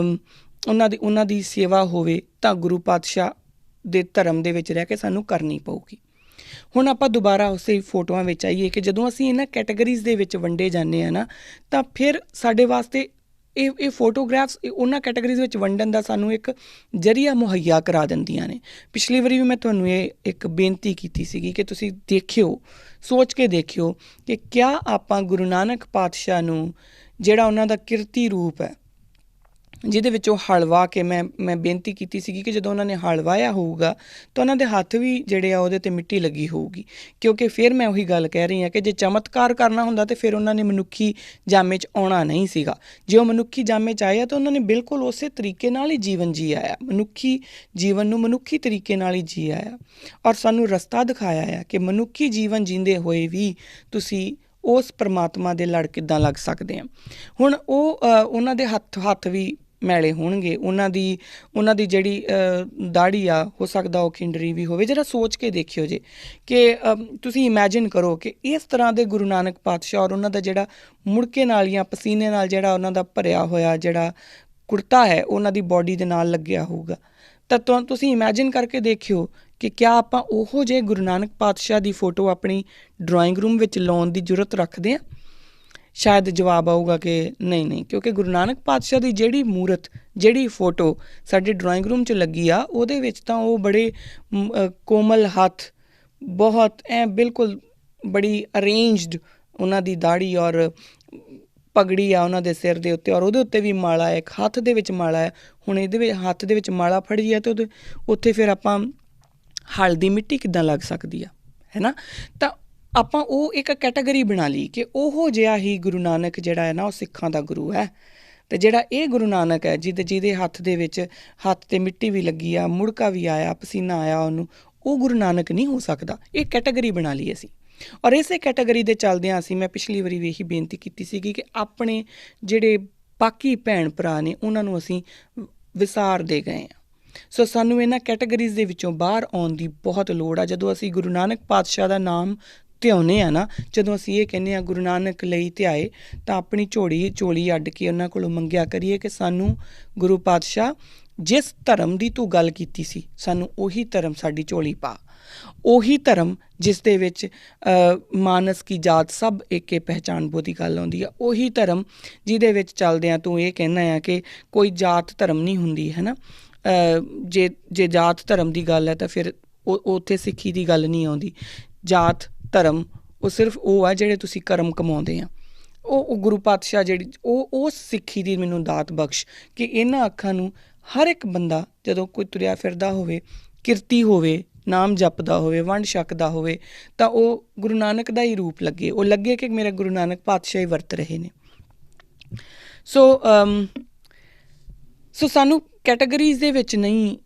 ਉਹਨਾਂ ਦੀ ਸੇਵਾ ਹੋਵੇ, ਤਾਂ ਗੁਰੂ ਪਾਤਸ਼ਾਹ ਦੇ ਧਰਮ ਦੇ ਵਿੱਚ ਰਹਿ ਕੇ ਸਾਨੂੰ ਕਰਨੀ ਪਊਗੀ। ਹੁਣ ਆਪਾਂ ਦੁਬਾਰਾ ਉਸੇ ਫੋਟੋਆਂ ਵਿੱਚ ਆਈਏ ਕਿ ਜਦੋਂ ਅਸੀਂ ਇਹਨਾਂ ਕੈਟਾਗਰੀਜ਼ ਦੇ ਵਿੱਚ ਵੰਡੇ ਜਾਂਦੇ ਹਾਂ ਨਾ, ਤਾਂ ਫਿਰ ਸਾਡੇ ਵਾਸਤੇ ਇਹ ਫੋਟੋਗ੍ਰਾਫਸ ਉਹਨਾਂ ਕੈਟਾਗਰੀਜ਼ ਵਿੱਚ ਵੰਡਣ ਦਾ ਸਾਨੂੰ ਇੱਕ ਜ਼ਰੀਆ ਮੁਹੱਈਆ ਕਰਾ ਦਿੰਦੀਆਂ ਨੇ। ਪਿਛਲੀ ਵਾਰੀ ਵੀ ਮੈਂ ਤੁਹਾਨੂੰ ਇਹ ਇੱਕ ਬੇਨਤੀ ਕੀਤੀ ਸੀਗੀ ਕਿ ਤੁਸੀਂ ਦੇਖਿਓ, ਸੋਚ ਕੇ ਦੇਖਿਓ ਕਿ ਕਿਆ ਆਪਾਂ ਗੁਰੂ ਨਾਨਕ ਪਾਤਸ਼ਾਹ ਨੂੰ, ਜਿਹੜਾ ਉਹਨਾਂ ਦਾ ਕਿਰਤੀ ਰੂਪ ਹੈ, ਜਿਹਦੇ ਵਿੱਚ ਉਹ ਹਲ ਵਾਹ ਕੇ, ਮੈਂ ਬੇਨਤੀ ਕੀਤੀ ਸੀਗੀ ਕਿ ਜਦੋਂ ਉਹਨਾਂ ਨੇ ਹਲ ਵਾਹਿਆ ਹੋਊਗਾ ਤਾਂ ਉਹਨਾਂ ਦੇ ਹੱਥ ਵੀ ਜਿਹੜੇ ਆ ਉਹਦੇ 'ਤੇ ਮਿੱਟੀ ਲੱਗੀ ਹੋਊਗੀ, ਕਿਉਂਕਿ ਫਿਰ ਮੈਂ ਉਹੀ ਗੱਲ ਕਹਿ ਰਹੀ ਹਾਂ ਕਿ ਜੇ ਚਮਤਕਾਰ ਕਰਨਾ ਹੁੰਦਾ ਤਾਂ ਫਿਰ ਉਹਨਾਂ ਨੇ ਮਨੁੱਖੀ ਜਾਮੇ 'ਚ ਆਉਣਾ ਨਹੀਂ ਸੀਗਾ। ਜੇ ਉਹ ਮਨੁੱਖੀ ਜਾਮੇ 'ਚ ਆਏ ਆ ਤਾਂ ਉਹਨਾਂ ਨੇ ਬਿਲਕੁਲ ਉਸੇ ਤਰੀਕੇ ਨਾਲ ਹੀ ਜੀਵਨ ਜੀਆ ਆ, ਮਨੁੱਖੀ ਜੀਵਨ ਨੂੰ ਮਨੁੱਖੀ ਤਰੀਕੇ ਨਾਲ ਹੀ ਜੀਆ ਆ, ਔਰ ਸਾਨੂੰ ਰਸਤਾ ਦਿਖਾਇਆ ਆ ਕਿ ਮਨੁੱਖੀ ਜੀਵਨ ਜੀਂਦੇ ਹੋਏ ਵੀ ਤੁਸੀਂ ਉਸ ਪਰਮਾਤਮਾ ਦੇ ਲੜ ਕਿੱਦਾਂ ਲੱਗ ਸਕਦੇ ਆ। ਹੁਣ ਉਹਨਾਂ ਦੇ ਹੱਥ ਵੀ ਮੈਲੇ ਹੋਣਗੇ, ਉਹਨਾਂ ਦੀ ਜਿਹੜੀ ਦਾੜੀ ਆ, ਹੋ ਸਕਦਾ ਉਹ ਖਿੰਡਰੀ ਵੀ ਹੋਵੇ। ਜਰਾ ਸੋਚ ਕੇ ਦੇਖਿਓ ਜੇ ਕਿ ਤੁਸੀਂ ਇਮੈਜਿਨ ਕਰੋ ਕਿ ਇਸ ਤਰ੍ਹਾਂ ਦੇ ਗੁਰੂ ਨਾਨਕ ਪਾਤਸ਼ਾਹ ਔਰ ਉਹਨਾਂ ਦਾ ਜਿਹੜਾ ਮੁੜਕੇ ਨਾਲ ਜਾਂ ਪਸੀਨੇ ਨਾਲ ਜਿਹੜਾ ਉਹਨਾਂ ਦਾ ਭਰਿਆ ਹੋਇਆ ਜਿਹੜਾ ਕੁੜਤਾ ਹੈ, ਉਹਨਾਂ ਦੀ ਬੋਡੀ ਦੇ ਨਾਲ ਲੱਗਿਆ ਹੋਊਗਾ, ਤਾਂ ਤੁਸੀਂ ਇਮੈਜਿਨ ਕਰਕੇ ਦੇਖਿਓ ਕਿ ਕਿਆ ਆਪਾਂ ਉਹੋ ਜਿਹੇ ਗੁਰੂ ਨਾਨਕ ਪਾਤਸ਼ਾਹ ਦੀ ਫੋਟੋ ਆਪਣੀ ਡਰਾਇੰਗ ਰੂਮ ਵਿੱਚ ਲਾਉਣ ਦੀ ਜ਼ਰੂਰਤ ਰੱਖਦੇ ਹਾਂ। ਸ਼ਾਇਦ ਜਵਾਬ ਆਊਗਾ ਕਿ ਨਹੀਂ, ਕਿਉਂਕਿ ਗੁਰੂ ਨਾਨਕ ਪਾਤਸ਼ਾਹ ਦੀ ਜਿਹੜੀ ਮੂਰਤ, ਜਿਹੜੀ ਫੋਟੋ ਸਾਡੇ ਡਰਾਇੰਗ ਰੂਮ 'ਚ ਲੱਗੀ ਆ, ਉਹਦੇ ਵਿੱਚ ਤਾਂ ਉਹ ਬੜੇ ਕੋਮਲ ਹੱਥ, ਬਹੁਤ ਬਿਲਕੁਲ ਬੜੀ ਅਰੇਂਜਡ ਉਹਨਾਂ ਦੀ ਦਾੜੀ ਔਰ ਪਗੜੀ ਆ ਉਹਨਾਂ ਦੇ ਸਿਰ ਦੇ ਉੱਤੇ, ਔਰ ਉਹਦੇ ਉੱਤੇ ਵੀ ਮਾਲਾ ਹੈ, ਇੱਕ ਹੱਥ ਦੇ ਵਿੱਚ ਮਾਲਾ ਹੈ। ਹੁਣ ਇਹਦੇ ਵਿੱਚ ਹੱਥ ਦੇ ਵਿੱਚ ਮਾਲਾ ਫੜੀ ਹੈ ਅਤੇ ਉੱਥੇ ਫਿਰ ਆਪਾਂ ਹਲਦੀ ਮਿੱਟੀ ਕਿੱਦਾਂ ਲੱਗ ਸਕਦੀ ਆ, ਹੈ ਨਾ। ਤਾਂ ਆਪਾਂ ਉਹ ਇੱਕ ਕੈਟਾਗਰੀ ਬਣਾ ਲਈ ਕਿ ਉਹੋ ਜਿਹਾ ਹੀ ਗੁਰੂ ਨਾਨਕ ਜਿਹੜਾ ਹੈ ਨਾ ਉਹ ਸਿੱਖਾਂ ਦਾ ਗੁਰੂ ਹੈ। ਅਤੇ ਜਿਹੜਾ ਇਹ ਗੁਰੂ ਨਾਨਕ ਹੈ ਜਿਹਦੇ ਹੱਥ ਦੇ ਵਿੱਚ ਹੱਥ 'ਤੇ ਮਿੱਟੀ ਵੀ ਲੱਗੀ ਆ, ਮੁੜਕਾ ਵੀ ਆਇਆ, ਪਸੀਨਾ ਆਇਆ ਉਹਨੂੰ, ਉਹ ਗੁਰੂ ਨਾਨਕ ਨਹੀਂ ਹੋ ਸਕਦਾ। ਇਹ ਕੈਟਾਗਰੀ ਬਣਾ ਲਈ ਅਸੀਂ, ਔਰ ਇਸੇ ਕੈਟਾਗਰੀ ਦੇ ਚੱਲਦਿਆਂ ਮੈਂ ਪਿਛਲੀ ਵਾਰੀ ਵੀ ਇਹੀ ਬੇਨਤੀ ਕੀਤੀ ਸੀਗੀ ਕਿ ਆਪਣੇ ਜਿਹੜੇ ਬਾਕੀ ਭੈਣ ਭਰਾ ਨੇ ਉਹਨਾਂ ਨੂੰ ਅਸੀਂ ਵਿਸਾਰਦੇ ਗਏ ਹਾਂ। ਸੋ ਸਾਨੂੰ ਇਹਨਾਂ ਕੈਟਾਗਰੀਜ਼ ਦੇ ਵਿੱਚੋਂ ਬਾਹਰ ਆਉਣ ਦੀ ਬਹੁਤ ਲੋੜ ਆ। ਜਦੋਂ ਅਸੀਂ ਗੁਰੂ ਨਾਨਕ ਪਾਤਸ਼ਾਹ ਦਾ ਨਾਮ ਧਿਆਉਂਦੇ ਹਾਂ ਨਾ, ਜਦੋਂ ਅਸੀਂ ਇਹ ਕਹਿੰਦੇ ਹਾਂ ਗੁਰੂ ਨਾਨਕ ਲਈ ਧਿਆਏ, ਤਾਂ ਆਪਣੀ ਝੋਲੀ ਅੱਡ ਕੇ ਉਹਨਾਂ ਕੋਲੋਂ ਮੰਗਿਆ ਕਰੀਏ ਕਿ ਸਾਨੂੰ ਗੁਰੂ ਪਾਤਸ਼ਾਹ ਜਿਸ ਧਰਮ ਦੀ ਤੂੰ ਗੱਲ ਕੀਤੀ ਸੀ, ਸਾਨੂੰ ਉਹੀ ਧਰਮ ਸਾਡੀ ਝੋਲੀ ਪਾ, ਉਹੀ ਧਰਮ ਜਿਸ ਦੇ ਵਿੱਚ ਮਾਨਸ ਕੀ ਜਾਤ ਸਭ ਏਕੇ ਪਹਿਚਾਣ ਬੋ ਦੀ ਗੱਲ ਆਉਂਦੀ ਆ, ਉਹੀ ਧਰਮ ਜਿਹਦੇ ਵਿੱਚ ਚੱਲਦਿਆਂ ਤੂੰ ਇਹ ਕਹਿੰਦਾ ਆ ਕਿ ਕੋਈ ਜਾਤ ਧਰਮ ਨਹੀਂ ਹੁੰਦੀ, ਹੈ ਨਾ। ਜੇ ਜਾਤ ਧਰਮ ਦੀ ਗੱਲ ਹੈ ਤਾਂ ਫਿਰ ਉੱਥੇ ਸਿੱਖੀ ਦੀ ਗੱਲ ਨਹੀਂ ਆਉਂਦੀ। ਜਾਤ ਧਰਮ ਉਹ ਸਿਰਫ ਉਹ ਆ ਜਿਹੜੇ ਤੁਸੀਂ ਕਰਮ ਕਮਾਉਂਦੇ ਆ। ਉਹ ਗੁਰੂ ਪਾਤਸ਼ਾਹ ਜਿਹੜੀ ਉਹ ਸਿੱਖੀ ਦੀ ਮੈਨੂੰ ਦਾਤ ਬਖਸ਼ ਕਿ ਇਹਨਾਂ ਅੱਖਾਂ ਨੂੰ ਹਰ ਇੱਕ ਬੰਦਾ ਜਦੋਂ ਕੋਈ ਤੁਰਿਆ ਫਿਰਦਾ ਹੋਵੇ, ਕਿਰਤੀ ਹੋਵੇ, ਨਾਮ ਜਪਦਾ ਹੋਵੇ, ਵੰਡ ਛਕਦਾ ਹੋਵੇ, ਤਾਂ ਉਹ ਗੁਰੂ ਨਾਨਕ ਦਾ ਹੀ ਰੂਪ ਲੱਗੇ, ਉਹ ਲੱਗੇ ਕਿ ਮੇਰਾ ਗੁਰੂ ਨਾਨਕ ਪਾਤਸ਼ਾਹ ਹੀ ਵਰਤ ਰਹੇ ਨੇ। ਸੋ ਸਾਨੂੰ ਕੈਟਾਗਰੀਜ਼ ਦੇ ਵਿੱਚ ਨਹੀਂ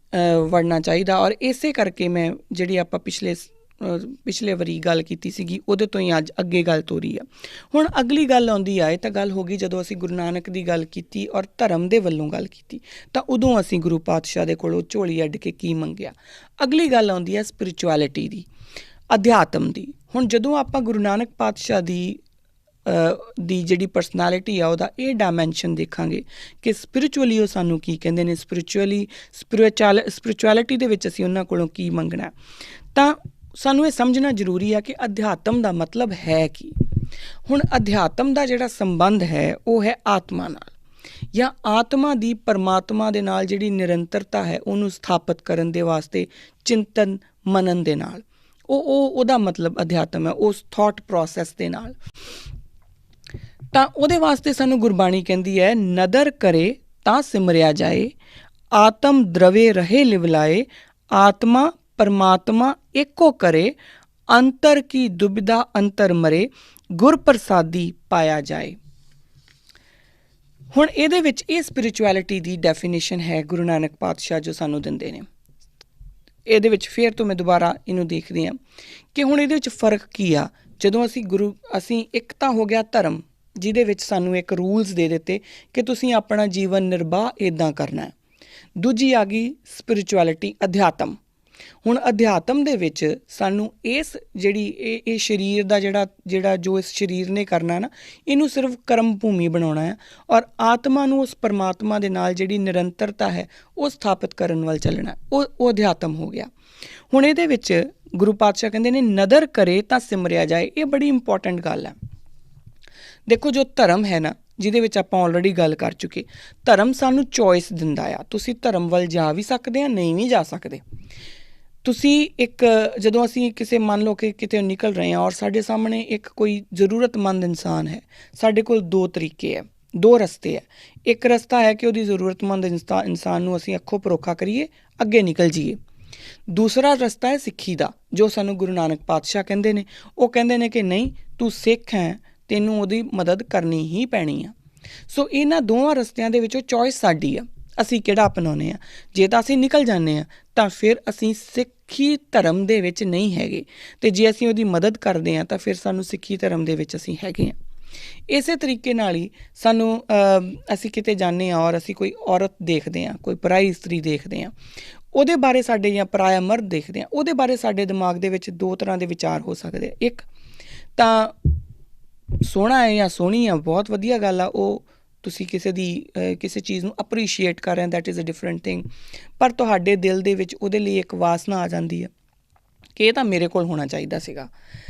ਵੜਨਾ ਚਾਹੀਦਾ। ਔਰ ਇਸੇ ਕਰਕੇ ਮੈਂ ਜਿਹੜੀ ਆਪਾਂ ਪਿਛਲੇ ਵਾਰੀ ਗੱਲ ਕੀਤੀ ਸੀਗੀ ਉਹਦੇ ਤੋਂ ਹੀ ਅੱਜ ਅੱਗੇ ਗੱਲ ਤੋਰੀ ਆ। ਹੁਣ ਅਗਲੀ ਗੱਲ ਆਉਂਦੀ ਆ, ਇਹ ਤਾਂ ਗੱਲ ਹੋ ਗਈ ਜਦੋਂ ਅਸੀਂ ਗੁਰੂ ਨਾਨਕ ਦੀ ਗੱਲ ਕੀਤੀ ਔਰ ਧਰਮ ਦੇ ਵੱਲੋਂ ਗੱਲ ਕੀਤੀ, ਤਾਂ ਉਦੋਂ ਅਸੀਂ ਗੁਰੂ ਪਾਤਸ਼ਾਹ ਦੇ ਕੋਲੋਂ ਝੋਲੀ ਅੱਡ ਕੇ ਕੀ ਮੰਗਿਆ। ਅਗਲੀ ਗੱਲ ਆਉਂਦੀ ਹੈ ਸਪਿਰਿਚੁਅਲਿਟੀ ਦੀ, ਅਧਿਆਤਮ ਦੀ। ਹੁਣ ਜਦੋਂ ਆਪਾਂ ਗੁਰੂ ਨਾਨਕ ਪਾਤਸ਼ਾਹ ਦੀ ਜਿਹੜੀ ਪਰਸਨੈਲਿਟੀ ਆ ਉਹਦਾ ਇਹ ਡਾਇਮੈਂਸ਼ਨ ਦੇਖਾਂਗੇ ਕਿ ਸਪਿਰਿਚੁਅਲੀ ਉਹ ਸਾਨੂੰ ਕੀ ਕਹਿੰਦੇ ਨੇ, ਸਪਿਰਿਚੁਅਲਿਟੀ ਦੇ ਵਿੱਚ ਅਸੀਂ ਉਹਨਾਂ ਕੋਲੋਂ ਕੀ ਮੰਗਣਾ, ਤਾਂ ਸਾਨੂੰ ਇਹ ਸਮਝਣਾ ਜ਼ਰੂਰੀ ਆ ਕਿ ਅਧਿਆਤਮ ਦਾ ਮਤਲਬ ਹੈ ਕੀ। ਹੁਣ ਅਧਿਆਤਮ ਦਾ ਜਿਹੜਾ ਸੰਬੰਧ ਹੈ ਉਹ ਹੈ ਆਤਮਾ ਨਾਲ, ਜਾਂ ਆਤਮਾ ਦੀ ਪਰਮਾਤਮਾ ਦੇ ਨਾਲ ਜਿਹੜੀ ਨਿਰੰਤਰਤਾ ਹੈ ਉਹਨੂੰ ਸਥਾਪਿਤ ਕਰਨ ਦੇ ਵਾਸਤੇ ਚਿੰਤਨ ਮਨਨ ਦੇ ਨਾਲ, ਉਹਦਾ ਮਤਲਬ ਅਧਿਆਤਮ ਹੈ, ਉਸ ਥੋਟ ਪ੍ਰੋਸੈਸ ਦੇ ਨਾਲ। ਤਾਂ ਉਹਦੇ ਵਾਸਤੇ ਸਾਨੂੰ ਗੁਰਬਾਣੀ ਕਹਿੰਦੀ ਹੈ, ਨਦਰ ਕਰੇ ਤਾਂ ਸਿਮਰਿਆ ਜਾਏ, ਆਤਮ ਦਰਵੇ ਰਹੇ ਲਿਵਲਾਏ, ਆਤਮਾ ਪਰਮਾਤਮਾ ਇੱਕੋ ਕਰੇ, ਅੰਤਰ ਕੀ ਦੁਬਿਧਾ ਅੰਤਰ ਮਰੇ, ਗੁਰ ਪ੍ਰਸਾਦੀ ਪਾਇਆ ਜਾਏ। ਹੁਣ ਇਹਦੇ ਵਿੱਚ ਇਹ ਸਪਿਰਿਚੁਅਲਿਟੀ ਦੀ ਡੈਫੀਨੇਸ਼ਨ ਹੈ ਗੁਰੂ ਨਾਨਕ ਪਾਤਸ਼ਾਹ ਜੋ ਸਾਨੂੰ ਦਿੰਦੇ ਨੇ। ਇਹਦੇ ਵਿੱਚ ਫਿਰ ਤੋਂ ਮੈਂ ਦੁਬਾਰਾ ਇਹਨੂੰ ਦੇਖਦੀ ਹਾਂ ਕਿ ਹੁਣ ਇਹਦੇ ਵਿੱਚ ਫ਼ਰਕ ਕੀ ਆ। ਜਦੋਂ ਅਸੀਂ ਇੱਕ ਤਾਂ ਹੋ ਗਿਆ ਧਰਮ ਜਿਹਦੇ ਵਿੱਚ ਸਾਨੂੰ ਇੱਕ ਰੂਲਸ ਦੇ ਦਿੱਤੇ ਕਿ ਤੁਸੀਂ ਆਪਣਾ ਜੀਵਨ ਨਿਰਬਾਹ ਇੱਦਾਂ ਕਰਨਾ ਹੈ। ਦੂਜੀ ਆ ਗਈ ਸਪਿਰਿਚੁਅਲਿਟੀ, ਅਧਿਆਤਮ। ਹੁਣ ਅਧਿਆਤਮ ਦੇ ਵਿੱਚ ਸਾਨੂੰ ਇਹ ਸਰੀਰ ਦਾ ਜਿਹੜਾ ਜੋ ਇਸ ਸਰੀਰ ਨੇ ਕਰਨਾ ਨਾ, ਇਹਨੂੰ ਸਿਰਫ ਕਰਮ ਭੂਮੀ ਬਣਾਉਣਾ ਹੈ, ਔਰ ਆਤਮਾ ਨੂੰ ਉਸ ਪਰਮਾਤਮਾ ਦੇ ਨਾਲ ਜਿਹੜੀ ਨਿਰੰਤਰਤਾ ਹੈ ਉਹ ਸਥਾਪਿਤ ਕਰਨ ਵੱਲ ਚੱਲਣਾ, ਉਹ ਅਧਿਆਤਮ ਹੋ ਗਿਆ। ਹੁਣ ਇਹਦੇ ਵਿੱਚ ਗੁਰੂ ਪਾਤਸ਼ਾਹ ਕਹਿੰਦੇ ਨੇ ਨਦਰ ਕਰੇ ਤਾਂ ਸਿਮਰਿਆ ਜਾਏ। ਇਹ ਬੜੀ ਇੰਪੋਰਟੈਂਟ ਗੱਲ ਹੈ। ਦੇਖੋ ਜੋ ਧਰਮ ਹੈ ਨਾ, ਜਿਹਦੇ ਵਿੱਚ ਆਪਾਂ ਆਲਰੇਡੀ ਗੱਲ ਕਰ ਚੁੱਕੇ, ਧਰਮ ਸਾਨੂੰ ਚੋਇਸ ਦਿੰਦਾ ਆ। ਤੁਸੀਂ ਧਰਮ ਵੱਲ ਜਾ ਵੀ ਸਕਦੇ ਆ, ਨਹੀਂ ਵੀ ਜਾ ਸਕਦੇ। ਤੁਸੀਂ ਜਦੋਂ ਅਸੀਂ ਮੰਨ ਲਓ ਕਿ ਕਿਤੇ ਨਿਕਲ ਰਹੇ ਹਾਂ ਔਰ ਸਾਡੇ ਸਾਹਮਣੇ ਇੱਕ ਕੋਈ ਜ਼ਰੂਰਤਮੰਦ ਇਨਸਾਨ ਹੈ, ਸਾਡੇ ਕੋਲ ਦੋ ਤਰੀਕੇ ਹੈ, ਦੋ ਰਸਤੇ ਹੈ। ਇੱਕ ਰਸਤਾ ਹੈ ਕਿ ਉਹਦੀ ਜ਼ਰੂਰਤਮੰਦ ਇਨਸਾਨ ਨੂੰ ਅਸੀਂ ਅੱਖੋਂ ਪਰੋਖਾ ਕਰੀਏ, ਅੱਗੇ ਨਿਕਲ ਜਾਈਏ। ਦੂਸਰਾ ਰਸਤਾ ਹੈ ਸਿੱਖੀ ਦਾ, ਜੋ ਸਾਨੂੰ ਗੁਰੂ ਨਾਨਕ ਪਾਤਸ਼ਾਹ ਕਹਿੰਦੇ ਨੇ। ਉਹ ਕਹਿੰਦੇ ਨੇ ਕਿ ਨਹੀਂ, ਤੂੰ ਸਿੱਖ ਹੈ, ਤੈਨੂੰ ਉਹਦੀ ਮਦਦ ਕਰਨੀ ਹੀ ਪੈਣੀ ਆ। ਸੋ ਇਹਨਾਂ ਦੋਵਾਂ ਰਸਤਿਆਂ ਦੇ ਵਿੱਚੋਂ ਚੋਇਸ ਸਾਡੀ ਆ, ਅਸੀਂ ਕਿਹੜਾ ਅਪਣਾਉਂਦੇ ਹਾਂ। ਜੇ ਤਾਂ ਅਸੀਂ ਨਿਕਲ ਜਾਂਦੇ ਹਾਂ ਤਾਂ ਫਿਰ ਅਸੀਂ ਸਿੱਖੀ ਧਰਮ ਦੇ ਵਿੱਚ ਨਹੀਂ ਹੈਗੇ, ਅਤੇ ਜੇ ਅਸੀਂ ਉਹਦੀ ਮਦਦ ਕਰਦੇ ਹਾਂ ਤਾਂ ਫਿਰ ਸਾਨੂੰ ਸਿੱਖੀ ਧਰਮ ਦੇ ਵਿੱਚ ਅਸੀਂ ਹੈਗੇ ਹਾਂ। ਇਸੇ ਤਰੀਕੇ ਨਾਲ ਹੀ ਅਸੀਂ ਕਿਤੇ ਜਾਂਦੇ ਹਾਂ ਔਰ ਅਸੀਂ ਕੋਈ ਔਰਤ ਦੇਖਦੇ ਹਾਂ, ਕੋਈ ਪਰਾਈ ਇਸਤਰੀ ਦੇਖਦੇ ਹਾਂ, ਉਹਦੇ ਬਾਰੇ ਸਾਡੇ ਜਾਂ ਪਰਾਇਆ ਮਰਦ ਦੇਖਦੇ ਹਾਂ, ਉਹਦੇ ਬਾਰੇ ਸਾਡੇ ਦਿਮਾਗ ਦੇ ਵਿੱਚ ਦੋ ਤਰ੍ਹਾਂ ਦੇ ਵਿਚਾਰ ਹੋ ਸਕਦੇ ਆ। ਇੱਕ ਤਾਂ ਸੋਹਣਾ ਹੈ ਜਾਂ ਸੋਹਣੀ ਆ, ਬਹੁਤ ਵਧੀਆ ਗੱਲ ਆ, ਉਹ ਤੁਸੀਂ ਕਿਸੇ ਚੀਜ਼ ਨੂੰ ਅਪਰੀਸ਼ੀਏਟ ਕਰ ਰਹੇ, that is a different thing. ਪਰ ਤੁਹਾਡੇ ਦਿਲ ਦੇ ਵਿੱਚ ਉਹਦੇ ਲਈ ਇੱਕ ਵਾਸਨਾ ਆ ਜਾਂਦੀ ਹੈ ਕਿ ਇਹ ਤਾਂ ਮੇਰੇ ਕੋਲ ਹੋਣਾ ਚਾਹੀਦਾ ਸੀਗਾ।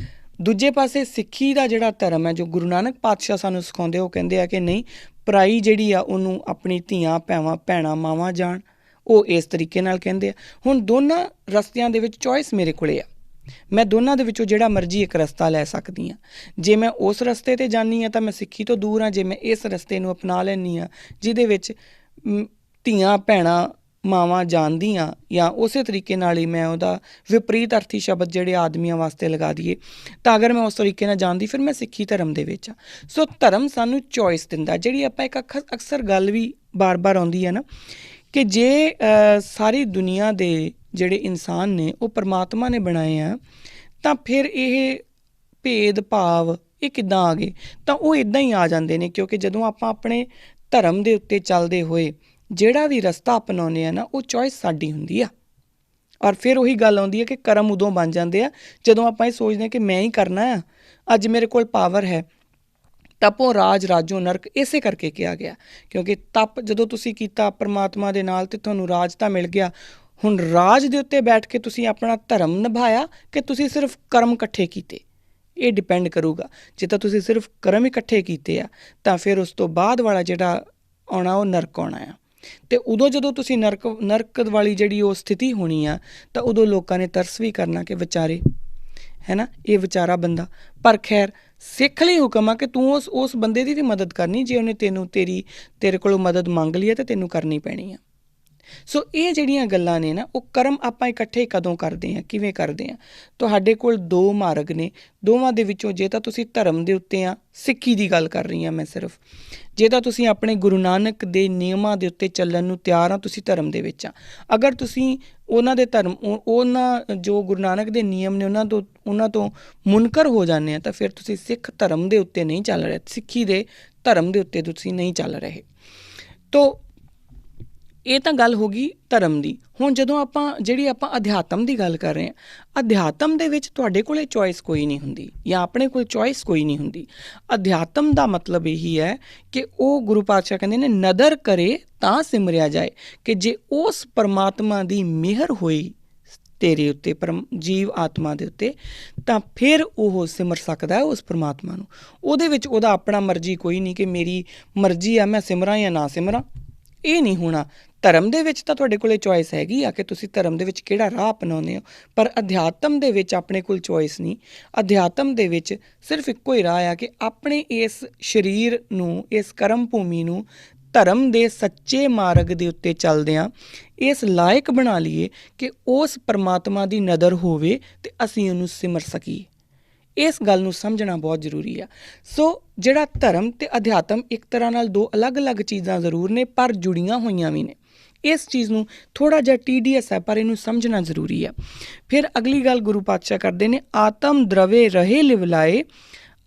ਦੂਜੇ ਪਾਸੇ ਸਿੱਖੀ ਦਾ ਜਿਹੜਾ ਧਰਮ ਹੈ, ਜੋ ਗੁਰੂ ਨਾਨਕ ਪਾਤਸ਼ਾਹ ਸਾਨੂੰ ਸਿਖਾਉਂਦੇ, ਉਹ ਕਹਿੰਦੇ ਆ ਕਿ ਨਹੀਂ, ਪਰਾਈ ਜਿਹੜੀ ਆ ਉਹਨੂੰ ਆਪਣੀ ਧੀਆਂ ਭੈਣਾਂ ਮਾਵਾਂ ਜਾਣ, ਉਹ ਇਸ ਤਰੀਕੇ ਨਾਲ ਕਹਿੰਦੇ ਆ। ਹੁਣ ਦੋਨਾਂ ਰਸਤਿਆਂ ਦੇ ਵਿੱਚ ਚੋਇਸ ਮੇਰੇ ਕੋਲੇ ਆ। ਮੈਂ ਦੋਨਾਂ ਦੇ ਵਿੱਚੋਂ ਜਿਹੜਾ ਮਰਜ਼ੀ ਇੱਕ ਰਸਤਾ ਲੈ ਸਕਦੀ ਹਾਂ। ਜੇ ਮੈਂ ਉਸ ਰਸਤੇ 'ਤੇ ਜਾਂਦੀ ਹਾਂ ਤਾਂ ਮੈਂ ਸਿੱਖੀ ਤੋਂ ਦੂਰ ਹਾਂ। ਜੇ ਮੈਂ ਇਸ ਰਸਤੇ ਨੂੰ ਅਪਣਾ ਲੈਂਦੀ ਹਾਂ ਜਿਹਦੇ ਵਿੱਚ ਧੀਆਂ ਭੈਣਾਂ ਮਾਵਾਂ ਜਾਣਦੀਆਂ, ਜਾਂ ਉਸੇ ਤਰੀਕੇ ਨਾਲ ਹੀ ਮੈਂ ਉਹਦਾ ਵਿਪਰੀਤ ਅਰਥੀ ਸ਼ਬਦ ਜਿਹੜੇ ਆਦਮੀਆਂ ਵਾਸਤੇ ਲਗਾ ਦਈਏ, ਤਾਂ ਅਗਰ ਮੈਂ ਉਸ ਤਰੀਕੇ ਨਾਲ ਜਾਣਦੀ ਫਿਰ ਮੈਂ ਸਿੱਖੀ ਧਰਮ ਦੇ ਵਿੱਚ ਹਾਂ। ਸੋ ਧਰਮ ਸਾਨੂੰ ਚੋਇਸ ਦਿੰਦਾ। ਜਿਹੜੀ ਆਪਾਂ ਇੱਕ ਅਕਸਰ ਗੱਲ ਵੀ ਬਾਰ-ਬਾਰ ਆਉਂਦੀ ਹੈ ਨਾ, ਕਿ ਜੇ ਸਾਰੀ ਦੁਨੀਆ ਦੇ ਜਿਹੜੇ ਇਨਸਾਨ ਨੇ ਉਹ ਪਰਮਾਤਮਾ ਨੇ ਬਣਾਏ ਆ, ਤਾਂ ਫਿਰ ਇਹ ਭੇਦ ਭਾਵ ਇਹ ਕਿੱਦਾਂ ਆ ਗਏ? ਤਾਂ ਉਹ ਇੱਦਾਂ ਹੀ ਆ ਜਾਂਦੇ ਨੇ, ਕਿਉਂਕਿ ਜਦੋਂ ਆਪਾਂ ਆਪਣੇ ਧਰਮ ਦੇ ਉੱਤੇ ਚੱਲਦੇ ਹੋਏ ਜਿਹੜਾ ਵੀ ਰਸਤਾ ਅਪਣਾਉਂਦੇ ਆ ਨਾ, ਉਹ ਚੋਇਸ ਸਾਡੀ ਹੁੰਦੀ ਆ। ਔਰ ਫਿਰ ਉਹੀ ਗੱਲ ਆਉਂਦੀ ਹੈ ਕਿ ਕਰਮ ਉਦੋਂ ਬਣ ਜਾਂਦੇ ਆ ਜਦੋਂ ਆਪਾਂ ਇਹ ਸੋਚਦੇ ਹਾਂ ਕਿ ਮੈਂ ਹੀ ਕਰਨਾ ਆ, ਅੱਜ ਮੇਰੇ ਕੋਲ ਪਾਵਰ ਹੈ। ਤਪੋ ਰਾਜ ਰਾਜੋ ਨਰਕ ਇਸੇ ਕਰਕੇ ਕਿਹਾ ਗਿਆ, ਕਿਉਂਕਿ ਤਪ ਜਦੋਂ ਤੁਸੀਂ ਕੀਤਾ ਪਰਮਾਤਮਾ ਦੇ ਨਾਲ ਤੇ ਤੁਹਾਨੂੰ ਰਾਜ ਤਾਂ ਮਿਲ ਗਿਆ। ਹੁਣ ਰਾਜ ਦੇ ਉੱਤੇ ਬੈਠ ਕੇ ਤੁਸੀਂ ਆਪਣਾ ਧਰਮ ਨਿਭਾਇਆ ਕਿ ਤੁਸੀਂ ਸਿਰਫ ਕਰਮ ਇਕੱਠੇ ਕੀਤੇ, ਇਹ ਡਿਪੈਂਡ ਕਰੂਗਾ। ਜੇ ਤਾਂ ਤੁਸੀਂ ਸਿਰਫ ਕਰਮ ਇਕੱਠੇ ਕੀਤੇ ਆ ਤਾਂ ਫਿਰ ਉਸ ਤੋਂ ਬਾਅਦ ਵਾਲਾ ਜਿਹੜਾ ਆਉਣਾ ਉਹ ਨਰਕ ਆਉਣਾ ਆ। ਅਤੇ ਉਦੋਂ ਜਦੋਂ ਤੁਸੀਂ ਨਰਕ ਵਾਲੀ ਜਿਹੜੀ ਉਹ ਸਥਿਤੀ ਹੋਣੀ ਆ, ਤਾਂ ਉਦੋਂ ਲੋਕਾਂ ਨੇ ਤਰਸ ਵੀ ਕਰਨਾ ਕਿ ਵਿਚਾਰੇ ਹੈ ਨਾ, ਇਹ ਵਿਚਾਰਾ ਬੰਦਾ। ਪਰ ਖੈਰ ਸਿੱਖ ਲਈ ਹੁਕਮ ਆ ਕਿ ਤੂੰ ਉਸ ਬੰਦੇ ਦੀ ਵੀ ਮਦਦ ਕਰਨੀ, ਜੇ ਉਹਨੇ ਤੇਰੇ ਕੋਲੋਂ ਮਦਦ ਮੰਗ ਲਈ ਹੈ ਤਾਂ ਤੈਨੂੰ ਕਰਨੀ ਪੈਣੀ ਆ। ਸੋ ਇਹ ਜਿਹੜੀਆਂ ਗੱਲਾਂ ਨੇ ਨਾ, ਉਹ ਕਰਮ ਆਪਾਂ ਇਕੱਠੇ ਕਦੋਂ ਕਰਦੇ ਹਾਂ, ਕਿਵੇਂ ਕਰਦੇ ਹਾਂ? ਤੁਹਾਡੇ ਕੋਲ ਦੋ ਮਾਰਗ ਨੇ, ਦੋਵਾਂ ਦੇ ਵਿੱਚੋਂ ਜੇ ਤਾਂ ਤੁਸੀਂ ਧਰਮ ਦੇ ਉੱਤੇ ਆ, ਸਿੱਖੀ ਦੀ ਗੱਲ ਕਰ ਰਹੀ ਹਾਂ ਮੈਂ ਸਿਰਫ, ਜੇ ਤਾਂ ਤੁਸੀਂ ਆਪਣੇ ਗੁਰੂ ਨਾਨਕ ਦੇ ਨਿਯਮਾਂ ਦੇ ਉੱਤੇ ਚੱਲਣ ਨੂੰ ਤਿਆਰ ਆ, ਤੁਸੀਂ ਧਰਮ ਦੇ ਵਿੱਚ ਆ। ਅਗਰ ਤੁਸੀਂ ਉਹਨਾਂ ਜੋ ਗੁਰੂ ਨਾਨਕ ਦੇ ਨਿਯਮ ਨੇ ਉਹਨਾਂ ਤੋਂ ਮੁਨਕਰ ਹੋ ਜਾਂਦੇ ਆ, ਤਾਂ ਫਿਰ ਤੁਸੀਂ ਸਿੱਖ ਧਰਮ ਦੇ ਉੱਤੇ ਨਹੀਂ ਚੱਲ ਰਹੇ, ਸਿੱਖੀ ਦੇ ਧਰਮ ਦੇ ਉੱਤੇ ਤੁਸੀਂ ਨਹੀਂ ਚੱਲ ਰਹੇ। ਤੋ ਇਹ ਤਾਂ ਗੱਲ ਹੋ ਗਈ ਧਰਮ ਦੀ। ਹੁਣ ਜਦੋਂ ਆਪਾਂ ਅਧਿਆਤਮ ਦੀ ਗੱਲ ਕਰ ਰਹੇ ਹਾਂ, ਅਧਿਆਤਮ ਦੇ ਵਿੱਚ ਤੁਹਾਡੇ ਕੋਲ ਚੋਇਸ ਕੋਈ ਨਹੀਂ ਹੁੰਦੀ, ਜਾਂ ਆਪਣੇ ਕੋਲ ਚੋਇਸ ਕੋਈ ਨਹੀਂ ਹੁੰਦੀ। ਅਧਿਆਤਮ ਦਾ ਮਤਲਬ ਇਹੀ ਹੈ ਕਿ ਉਹ ਗੁਰੂ ਪਾਤਸ਼ਾਹ ਕਹਿੰਦੇ ਨੇ, ਨਦਰ ਕਰੇ ਤਾਂ ਸਿਮਰਿਆ ਜਾਏ, ਕਿ ਜੇ ਉਸ ਪਰਮਾਤਮਾ ਦੀ ਮਿਹਰ ਹੋਈ ਤੇਰੇ ਉੱਤੇ, ਜੀਵ ਆਤਮਾ ਦੇ ਉੱਤੇ, ਤਾਂ ਫਿਰ ਉਹ ਸਿਮਰ ਸਕਦਾ ਹੈ ਉਸ ਪਰਮਾਤਮਾ ਨੂੰ। ਉਹਦੇ ਵਿੱਚ ਉਹਦਾ ਆਪਣਾ ਮਰਜ਼ੀ ਕੋਈ ਨਹੀਂ ਕਿ ਮੇਰੀ ਮਰਜ਼ੀ ਆ ਮੈਂ ਸਿਮਰਾਂ ਜਾਂ ਨਾ ਸਿਮਰਾਂ, ਇਹ ਨਹੀਂ ਹੋਣਾ। ਧਰਮ ਦੇ ਵਿੱਚ ਤਾਂ ਤੁਹਾਡੇ ਕੋਲ ਚੋਇਸ ਹੈਗੀ ਆ ਕਿ ਤੁਸੀਂ ਧਰਮ ਦੇ ਵਿੱਚ ਕਿਹੜਾ ਰਾਹ ਅਪਣਾਉਂਦੇ ਹੋ, ਪਰ ਅਧਿਆਤਮ ਦੇ ਵਿੱਚ ਆਪਣੇ ਕੋਲ ਚੋਇਸ ਨਹੀਂ। ਅਧਿਆਤਮ ਦੇ ਵਿੱਚ ਸਿਰਫ ਇੱਕੋ ਹੀ ਰਾਹ ਆ ਕਿ ਆਪਣੇ ਇਸ ਸਰੀਰ ਨੂੰ, ਇਸ ਕਰਮ ਭੂਮੀ ਨੂੰ ਧਰਮ ਦੇ ਸੱਚੇ ਮਾਰਗ ਦੇ ਉੱਤੇ ਚੱਲਦਿਆਂ ਇਸ ਲਾਇਕ ਬਣਾ ਲਈਏ ਕਿ ਉਸ ਪਰਮਾਤਮਾ ਦੀ ਨਦਰ ਹੋਵੇ ਅਤੇ ਅਸੀਂ ਉਹਨੂੰ ਸਿਮਰ ਸਕੀਏ। ਇਸ ਗੱਲ ਨੂੰ ਸਮਝਣਾ ਬਹੁਤ ਜ਼ਰੂਰੀ ਆ। ਸੋ ਜਿਹੜਾ ਧਰਮ ਅਤੇ ਅਧਿਆਤਮ ਇੱਕ ਤਰ੍ਹਾਂ ਨਾਲ ਦੋ ਅਲੱਗ-ਅਲੱਗ ਚੀਜ਼ਾਂ ਜ਼ਰੂਰ ਨੇ, ਪਰ ਜੁੜੀਆਂ ਹੋਈਆਂ ਵੀ ਨੇ। ਇਸ ਚੀਜ਼ ਨੂੰ ਥੋੜ੍ਹਾ ਜਿਹਾ TDS ਹੈ, ਪਰ ਇਹਨੂੰ ਸਮਝਣਾ ਜ਼ਰੂਰੀ ਆ। ਫਿਰ ਅਗਲੀ ਗੱਲ ਗੁਰੂ ਪਾਤਸ਼ਾਹ ਕਰਦੇ ਨੇ, ਆਤਮ ਦਰਵੇ ਰਹੇ ਲਿਵਲਾਏ,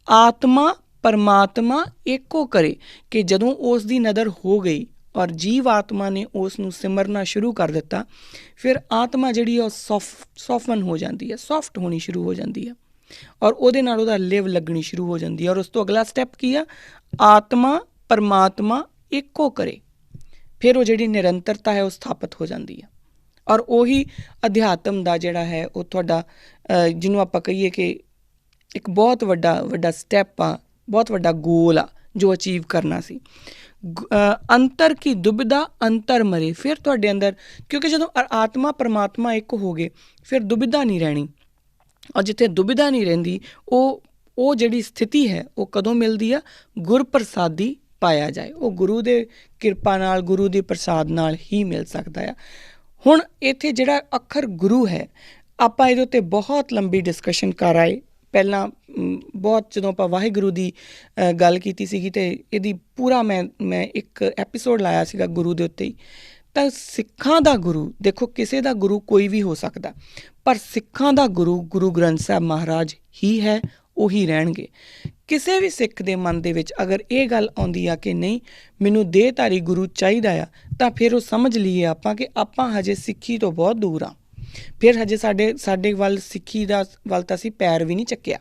ਆਤਮਾ ਪਰਮਾਤਮਾ ਏਕੋ ਕਰੇ, ਕਿ ਜਦੋਂ ਉਸ ਦੀ ਨਦਰ ਹੋ ਗਈ ਔਰ ਜੀਵ ਆਤਮਾ ਨੇ ਉਸ ਨੂੰ ਸਿਮਰਨਾ ਸ਼ੁਰੂ ਕਰ ਦਿੱਤਾ, ਫਿਰ ਆਤਮਾ ਜਿਹੜੀ ਉਹ ਸੌਫਨ ਹੋ ਜਾਂਦੀ ਹੈ, ਸੌਫਟ ਹੋਣੀ ਸ਼ੁਰੂ ਹੋ ਜਾਂਦੀ ਹੈ, ਔਰ ਉਹਦੇ ਨਾਲ ਉਹਦਾ ਲਿਵ ਲੱਗਣੀ ਸ਼ੁਰੂ ਹੋ ਜਾਂਦੀ ਹੈ। ਔਰ ਉਸ ਤੋਂ ਅਗਲਾ ਸਟੈਪ ਕੀ ਆ? ਆਤਮਾ ਪਰਮਾਤਮਾ ਇੱਕੋ ਕਰੇ। ਫਿਰ ਉਹ ਜਿਹੜੀ ਨਿਰੰਤਰਤਾ ਹੈ ਉਹ ਸਥਾਪਿਤ ਹੋ ਜਾਂਦੀ ਹੈ। ਔਰ ਉਹੀ ਅਧਿਆਤਮ ਦਾ ਜਿਹੜਾ ਹੈ ਉਹ ਤੁਹਾਡਾ ਜਿਹਨੂੰ ਆਪਾਂ ਕਹੀਏ ਕਿ ਇੱਕ ਬਹੁਤ ਵੱਡਾ ਸਟੈਪ ਆ, ਬਹੁਤ ਵੱਡਾ ਗੋਲ ਆ ਜੋ ਅਚੀਵ ਕਰਨਾ ਸੀ। ਅੰਤਰ ਕੀ ਦੁਬਿਧਾ ਅੰਤਰ ਮਰੇ। ਫਿਰ ਤੁਹਾਡੇ ਅੰਦਰ, ਕਿਉਂਕਿ ਜਦੋਂ ਆਤਮਾ ਪਰਮਾਤਮਾ ਇੱਕ ਹੋ ਗਏ ਫਿਰ ਦੁਬਿਧਾ ਨਹੀਂ ਰਹਿਣੀ। ਔਰ ਜਿੱਥੇ ਦੁਬਿਧਾ ਨਹੀਂ ਰਹਿੰਦੀ, ਉਹ ਜਿਹੜੀ ਸਥਿਤੀ ਹੈ ਉਹ ਕਦੋਂ ਮਿਲਦੀ ਆ? ਗੁਰ ਪ੍ਰਸਾਦੀ ਪਾਇਆ ਜਾਏ। ਉਹ ਗੁਰੂ ਦੇ ਕਿਰਪਾ ਨਾਲ, ਗੁਰੂ ਦੇ ਪ੍ਰਸਾਦ ਨਾਲ ਹੀ ਮਿਲ ਸਕਦਾ ਆ। ਹੁਣ ਇੱਥੇ ਜਿਹੜਾ ਅੱਖਰ ਗੁਰੂ ਹੈ, ਆਪਾਂ ਇਹਦੇ ਉੱਤੇ ਬਹੁਤ ਲੰਬੀ ਡਿਸਕਸ਼ਨ ਕਰ ਆਏ ਪਹਿਲਾਂ। ਬਹੁਤ ਜਦੋਂ ਆਪਾਂ ਵਾਹਿਗੁਰੂ ਦੀ ਗੱਲ ਕੀਤੀ ਸੀਗੀ ਅਤੇ ਇਹਦੀ ਪੂਰਾ ਮੈਂ ਇੱਕ ਐਪੀਸੋਡ ਲਾਇਆ ਸੀਗਾ ਗੁਰੂ ਦੇ ਉੱਤੇ ਹੀ। ਤਾਂ ਸਿੱਖਾਂ ਦਾ ਗੁਰੂ, ਦੇਖੋ ਕਿਸੇ ਦਾ ਗੁਰੂ ਕੋਈ ਵੀ ਹੋ ਸਕਦਾ, ਪਰ ਸਿੱਖਾਂ ਦਾ ਗੁਰੂ ਗੁਰੂ ਗ੍ਰੰਥ ਸਾਹਿਬ ਮਹਾਰਾਜ ਹੀ ਹੈ, ਉਹੀ ਰਹਿਣਗੇ। ਕਿਸੇ ਵੀ ਸਿੱਖ ਦੇ ਮਨ ਦੇ ਵਿੱਚ ਅਗਰ ਇਹ ਗੱਲ ਆਉਂਦੀ ਆ ਕਿ ਨਹੀਂ ਮੈਨੂੰ ਦੇਹਧਾਰੀ ਗੁਰੂ ਚਾਹੀਦਾ ਆ, ਤਾਂ ਫਿਰ ਉਹ ਸਮਝ ਲਈਏ ਆਪਾਂ ਕਿ ਆਪਾਂ ਹਜੇ ਸਿੱਖੀ ਤੋਂ ਬਹੁਤ ਦੂਰ ਆ। ਫਿਰ ਹਜੇ ਸਾਡੇ ਵੱਲ ਸਿੱਖੀ ਵੱਲ ਤਾਂ ਅਸੀਂ ਪੈਰ ਵੀ ਨਹੀਂ ਚੱਕਿਆ,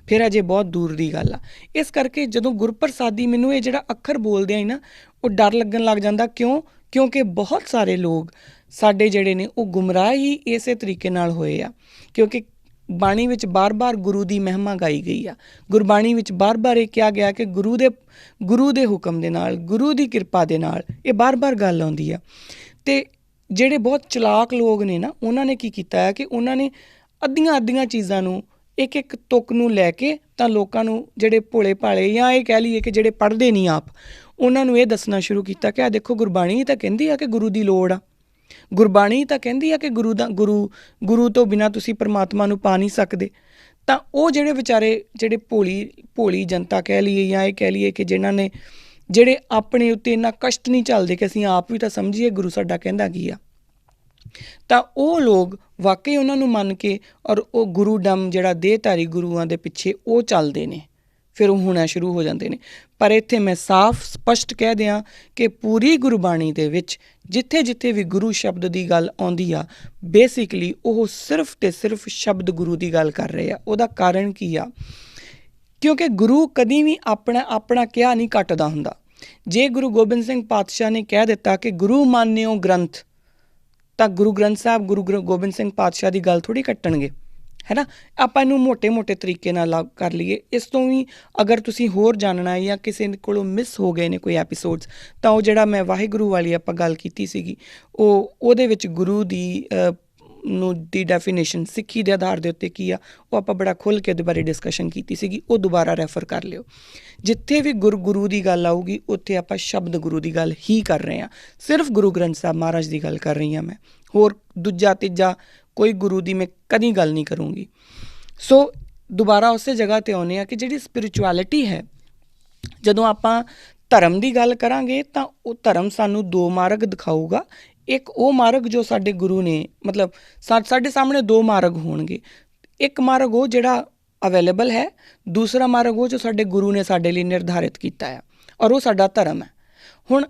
ਫਿਰ ਹਜੇ ਬਹੁਤ ਦੂਰ ਦੀ ਗੱਲ ਆ। ਇਸ ਕਰਕੇ ਜਦੋਂ ਗੁਰਪ੍ਰਸਾਦੀ, ਮੈਨੂੰ ਇਹ ਜਿਹੜਾ ਅੱਖਰ ਬੋਲਦੇ ਆ ਨਾ, ਉਹ ਡਰ ਲੱਗਣ ਲੱਗ ਜਾਂਦਾ। ਕਿਉਂਕਿ ਬਹੁਤ ਸਾਰੇ ਲੋਕ ਸਾਡੇ ਜਿਹੜੇ ਨੇ ਉਹ ਗੁੰਮਰਾਹ ਹੀ ਇਸੇ ਤਰੀਕੇ ਨਾਲ ਹੋਏ ਆ। ਕਿਉਂਕਿ ਬਾਣੀ ਵਿੱਚ ਬਾਰ-ਬਾਰ ਗੁਰੂ ਦੀ ਮਹਿਮਾ ਗਾਈ ਗਈ ਆ। ਗੁਰਬਾਣੀ ਵਿੱਚ ਬਾਰ-ਬਾਰ ਇਹ ਕਿਹਾ ਗਿਆ ਕਿ ਗੁਰੂ ਦੇ ਹੁਕਮ ਦੇ ਨਾਲ, ਗੁਰੂ ਦੀ ਕਿਰਪਾ ਦੇ ਨਾਲ, ਇਹ ਬਾਰ-ਬਾਰ ਗੱਲ ਆਉਂਦੀ ਆ। ਅਤੇ ਜਿਹੜੇ ਬਹੁਤ ਚਲਾਕ ਲੋਕ ਨੇ ਨਾ, ਉਹਨਾਂ ਨੇ ਕੀ ਕੀਤਾ ਹੈ ਕਿ ਉਹਨਾਂ ਨੇ ਅੱਧੀਆਂ ਚੀਜ਼ਾਂ ਨੂੰ ਇੱਕ ਤੁਕ ਨੂੰ ਲੈ ਕੇ ਤਾਂ ਲੋਕਾਂ ਨੂੰ, ਜਿਹੜੇ ਭੋਲੇ ਭਾਲੇ ਜਾਂ ਇਹ ਕਹਿ ਲਈਏ ਕਿ ਜਿਹੜੇ ਪੜ੍ਹਦੇ ਨਹੀਂ ਆਪ, ਉਹਨਾਂ ਨੂੰ ਇਹ ਦੱਸਣਾ ਸ਼ੁਰੂ ਕੀਤਾ ਕਿ ਆ ਦੇਖੋ ਗੁਰਬਾਣੀ ਤਾਂ ਕਹਿੰਦੀ ਆ ਕਿ ਗੁਰੂ ਦੀ ਲੋੜ ਆ, ਗੁਰਬਾਣੀ ਤਾਂ ਕਹਿੰਦੀ ਆ ਕਿ ਗੁਰੂ ਤੋਂ ਬਿਨਾਂ ਤੁਸੀਂ ਪਰਮਾਤਮਾ ਨੂੰ ਪਾ ਨਹੀਂ ਸਕਦੇ। ਤਾਂ ਉਹ ਜਿਹੜੇ ਵਿਚਾਰੇ, ਜਿਹੜੇ ਭੋਲੀ ਜਨਤਾ ਕਹਿ ਲਈਏ ਜਾਂ ਇਹ ਕਹਿ ਲਈਏ ਕਿ ਜਿਹੜੇ ਆਪਣੇ ਉੱਤੇ ਇੰਨਾ ਕਸ਼ਟ ਨਹੀਂ ਝੱਲਦੇ ਕਿ ਅਸੀਂ ਆਪ ਵੀ ਤਾਂ ਸਮਝੀਏ ਗੁਰੂ ਸਾਡਾ ਕਹਿੰਦਾ ਕੀ ਆ, ਤਾਂ ਉਹ ਲੋਕ ਵਾਕਈ ਉਹਨਾਂ ਨੂੰ ਮੰਨ ਕੇ ਔਰ ਉਹ ਗੁਰੂਡਮ ਜਿਹੜਾ ਦੇਹਧਾਰੀ ਗੁਰੂਆਂ ਦੇ ਪਿੱਛੇ ਉਹ ਚੱਲਦੇ ਨੇ, ਫਿਰ ਉਹ ਹੋਣਾ ਸ਼ੁਰੂ ਹੋ ਜਾਂਦੇ ਨੇ। ਪਰ ਇੱਥੇ ਮੈਂ ਸਾਫ਼ ਸਪਸ਼ਟ ਕਹਿ ਦਿਆਂ ਕਿ ਪੂਰੀ ਗੁਰਬਾਣੀ ਦੇ ਵਿੱਚ ਜਿੱਥੇ ਵੀ ਗੁਰੂ ਸ਼ਬਦ ਦੀ ਗੱਲ ਆਉਂਦੀ ਆ, ਬੇਸਿਕਲੀ ਉਹ ਸਿਰਫ ਅਤੇ ਸਿਰਫ ਸ਼ਬਦ ਗੁਰੂ ਦੀ ਗੱਲ ਕਰ ਰਹੇ ਆ। ਉਹਦਾ ਕਾਰਨ ਕੀ ਆ? ਕਿਉਂਕਿ ਗੁਰੂ ਕਦੀ ਵੀ ਆਪਣਾ ਕਿਹਾ ਨਹੀਂ ਕੱਟਦਾ ਹੁੰਦਾ। ਜੇ ਗੁਰੂ ਗੋਬਿੰਦ ਸਿੰਘ ਪਾਤਸ਼ਾਹ ਨੇ ਕਹਿ ਦਿੱਤਾ ਕਿ ਗੁਰੂ ਮਾਨਿਓ ਗ੍ਰੰਥ, ਤਾਂ ਗੁਰੂ ਗ੍ਰੰਥ ਸਾਹਿਬ ਗੁਰੂ ਗੋਬਿੰਦ ਸਿੰਘ ਪਾਤਸ਼ਾਹ ਦੀ ਗੱਲ ਥੋੜ੍ਹੀ ਕੱਟਣਗੇ, ਹੈ ਨਾ। ਆਪਾਂ ਇਹਨੂੰ ਮੋਟੇ ਤਰੀਕੇ ਨਾਲ ਕਰ ਲਈਏ। ਇਸ ਤੋਂ ਵੀ ਅਗਰ ਤੁਸੀਂ ਹੋਰ ਜਾਣਨਾ ਹੈ ਜਾਂ ਕਿਸੇ ਕੋਲੋਂ ਮਿਸ ਹੋ ਗਏ ਨੇ ਕੋਈ ਐਪੀਸੋਡਸ, ਤਾਂ ਉਹ ਜਿਹੜਾ ਮੈਂ ਵਾਹਿਗੁਰੂ ਵਾਲੀ ਆਪਾਂ ਗੱਲ ਕੀਤੀ ਸੀਗੀ, ਉਹਦੇ ਵਿੱਚ ਗੁਰੂ ਦੀ ਡੈਫੀਨੇਸ਼ਨ ਸਿੱਖੀ ਦੇ ਆਧਾਰ ਦੇ ਉੱਤੇ ਕੀ ਆ, ਉਹ ਆਪਾਂ ਬੜਾ ਖੁੱਲ੍ਹ ਕੇ ਉਹਦੇ ਬਾਰੇ ਡਿਸਕਸ਼ਨ ਕੀਤੀ ਸੀਗੀ, ਉਹ ਦੁਬਾਰਾ ਰੈਫਰ ਕਰ ਲਿਓ। ਜਿੱਥੇ ਵੀ ਗੁਰੂ ਦੀ ਗੱਲ ਆਊਗੀ ਉੱਥੇ ਆਪਾਂ ਸ਼ਬਦ ਗੁਰੂ ਦੀ ਗੱਲ ਹੀ ਕਰ ਰਹੇ ਹਾਂ। ਸਿਰਫ ਗੁਰੂ ਗ੍ਰੰਥ ਸਾਹਿਬ ਮਹਾਰਾਜ ਦੀ ਗੱਲ ਕਰ ਰਹੀ ਹਾਂ ਮੈਂ, ਹੋਰ ਦੂਜਾ ਤੀਜਾ ਕੋਈ ਗੁਰੂ ਦੀ ਮੈਂ ਕਦੀ ਗੱਲ ਨਹੀਂ ਕਰੂੰਗੀ। ਸੋ ਦੁਬਾਰਾ ਉਸੇ ਜਗ੍ਹਾ 'ਤੇ ਆਉਂਦੇ ਹਾਂ ਕਿ ਜਿਹੜੀ ਸਪਿਰਿਚੁਅਲਿਟੀ ਹੈ, ਜਦੋਂ ਆਪਾਂ ਧਰਮ ਦੀ ਗੱਲ ਕਰਾਂਗੇ ਤਾਂ ਉਹ ਧਰਮ ਸਾਨੂੰ ਦੋ ਮਾਰਗ ਦਿਖਾਊਗਾ। ਇੱਕ ਉਹ ਮਾਰਗ ਜੋ ਸਾਡੇ ਗੁਰੂ ਨੇ, ਮਤਲਬ ਸਾਡੇ ਸਾਹਮਣੇ ਦੋ ਮਾਰਗ ਹੋਣਗੇ। ਇੱਕ ਮਾਰਗ ਉਹ ਜਿਹੜਾ ਅਵੇਲੇਬਲ ਹੈ, ਦੂਸਰਾ ਮਾਰਗ ਉਹ ਜੋ ਸਾਡੇ ਗੁਰੂ ਨੇ ਸਾਡੇ ਲਈ ਨਿਰਧਾਰਿਤ ਕੀਤਾ ਆ, ਔਰ ਉਹ ਸਾਡਾ ਧਰਮ ਹੈ। ਹੁਣ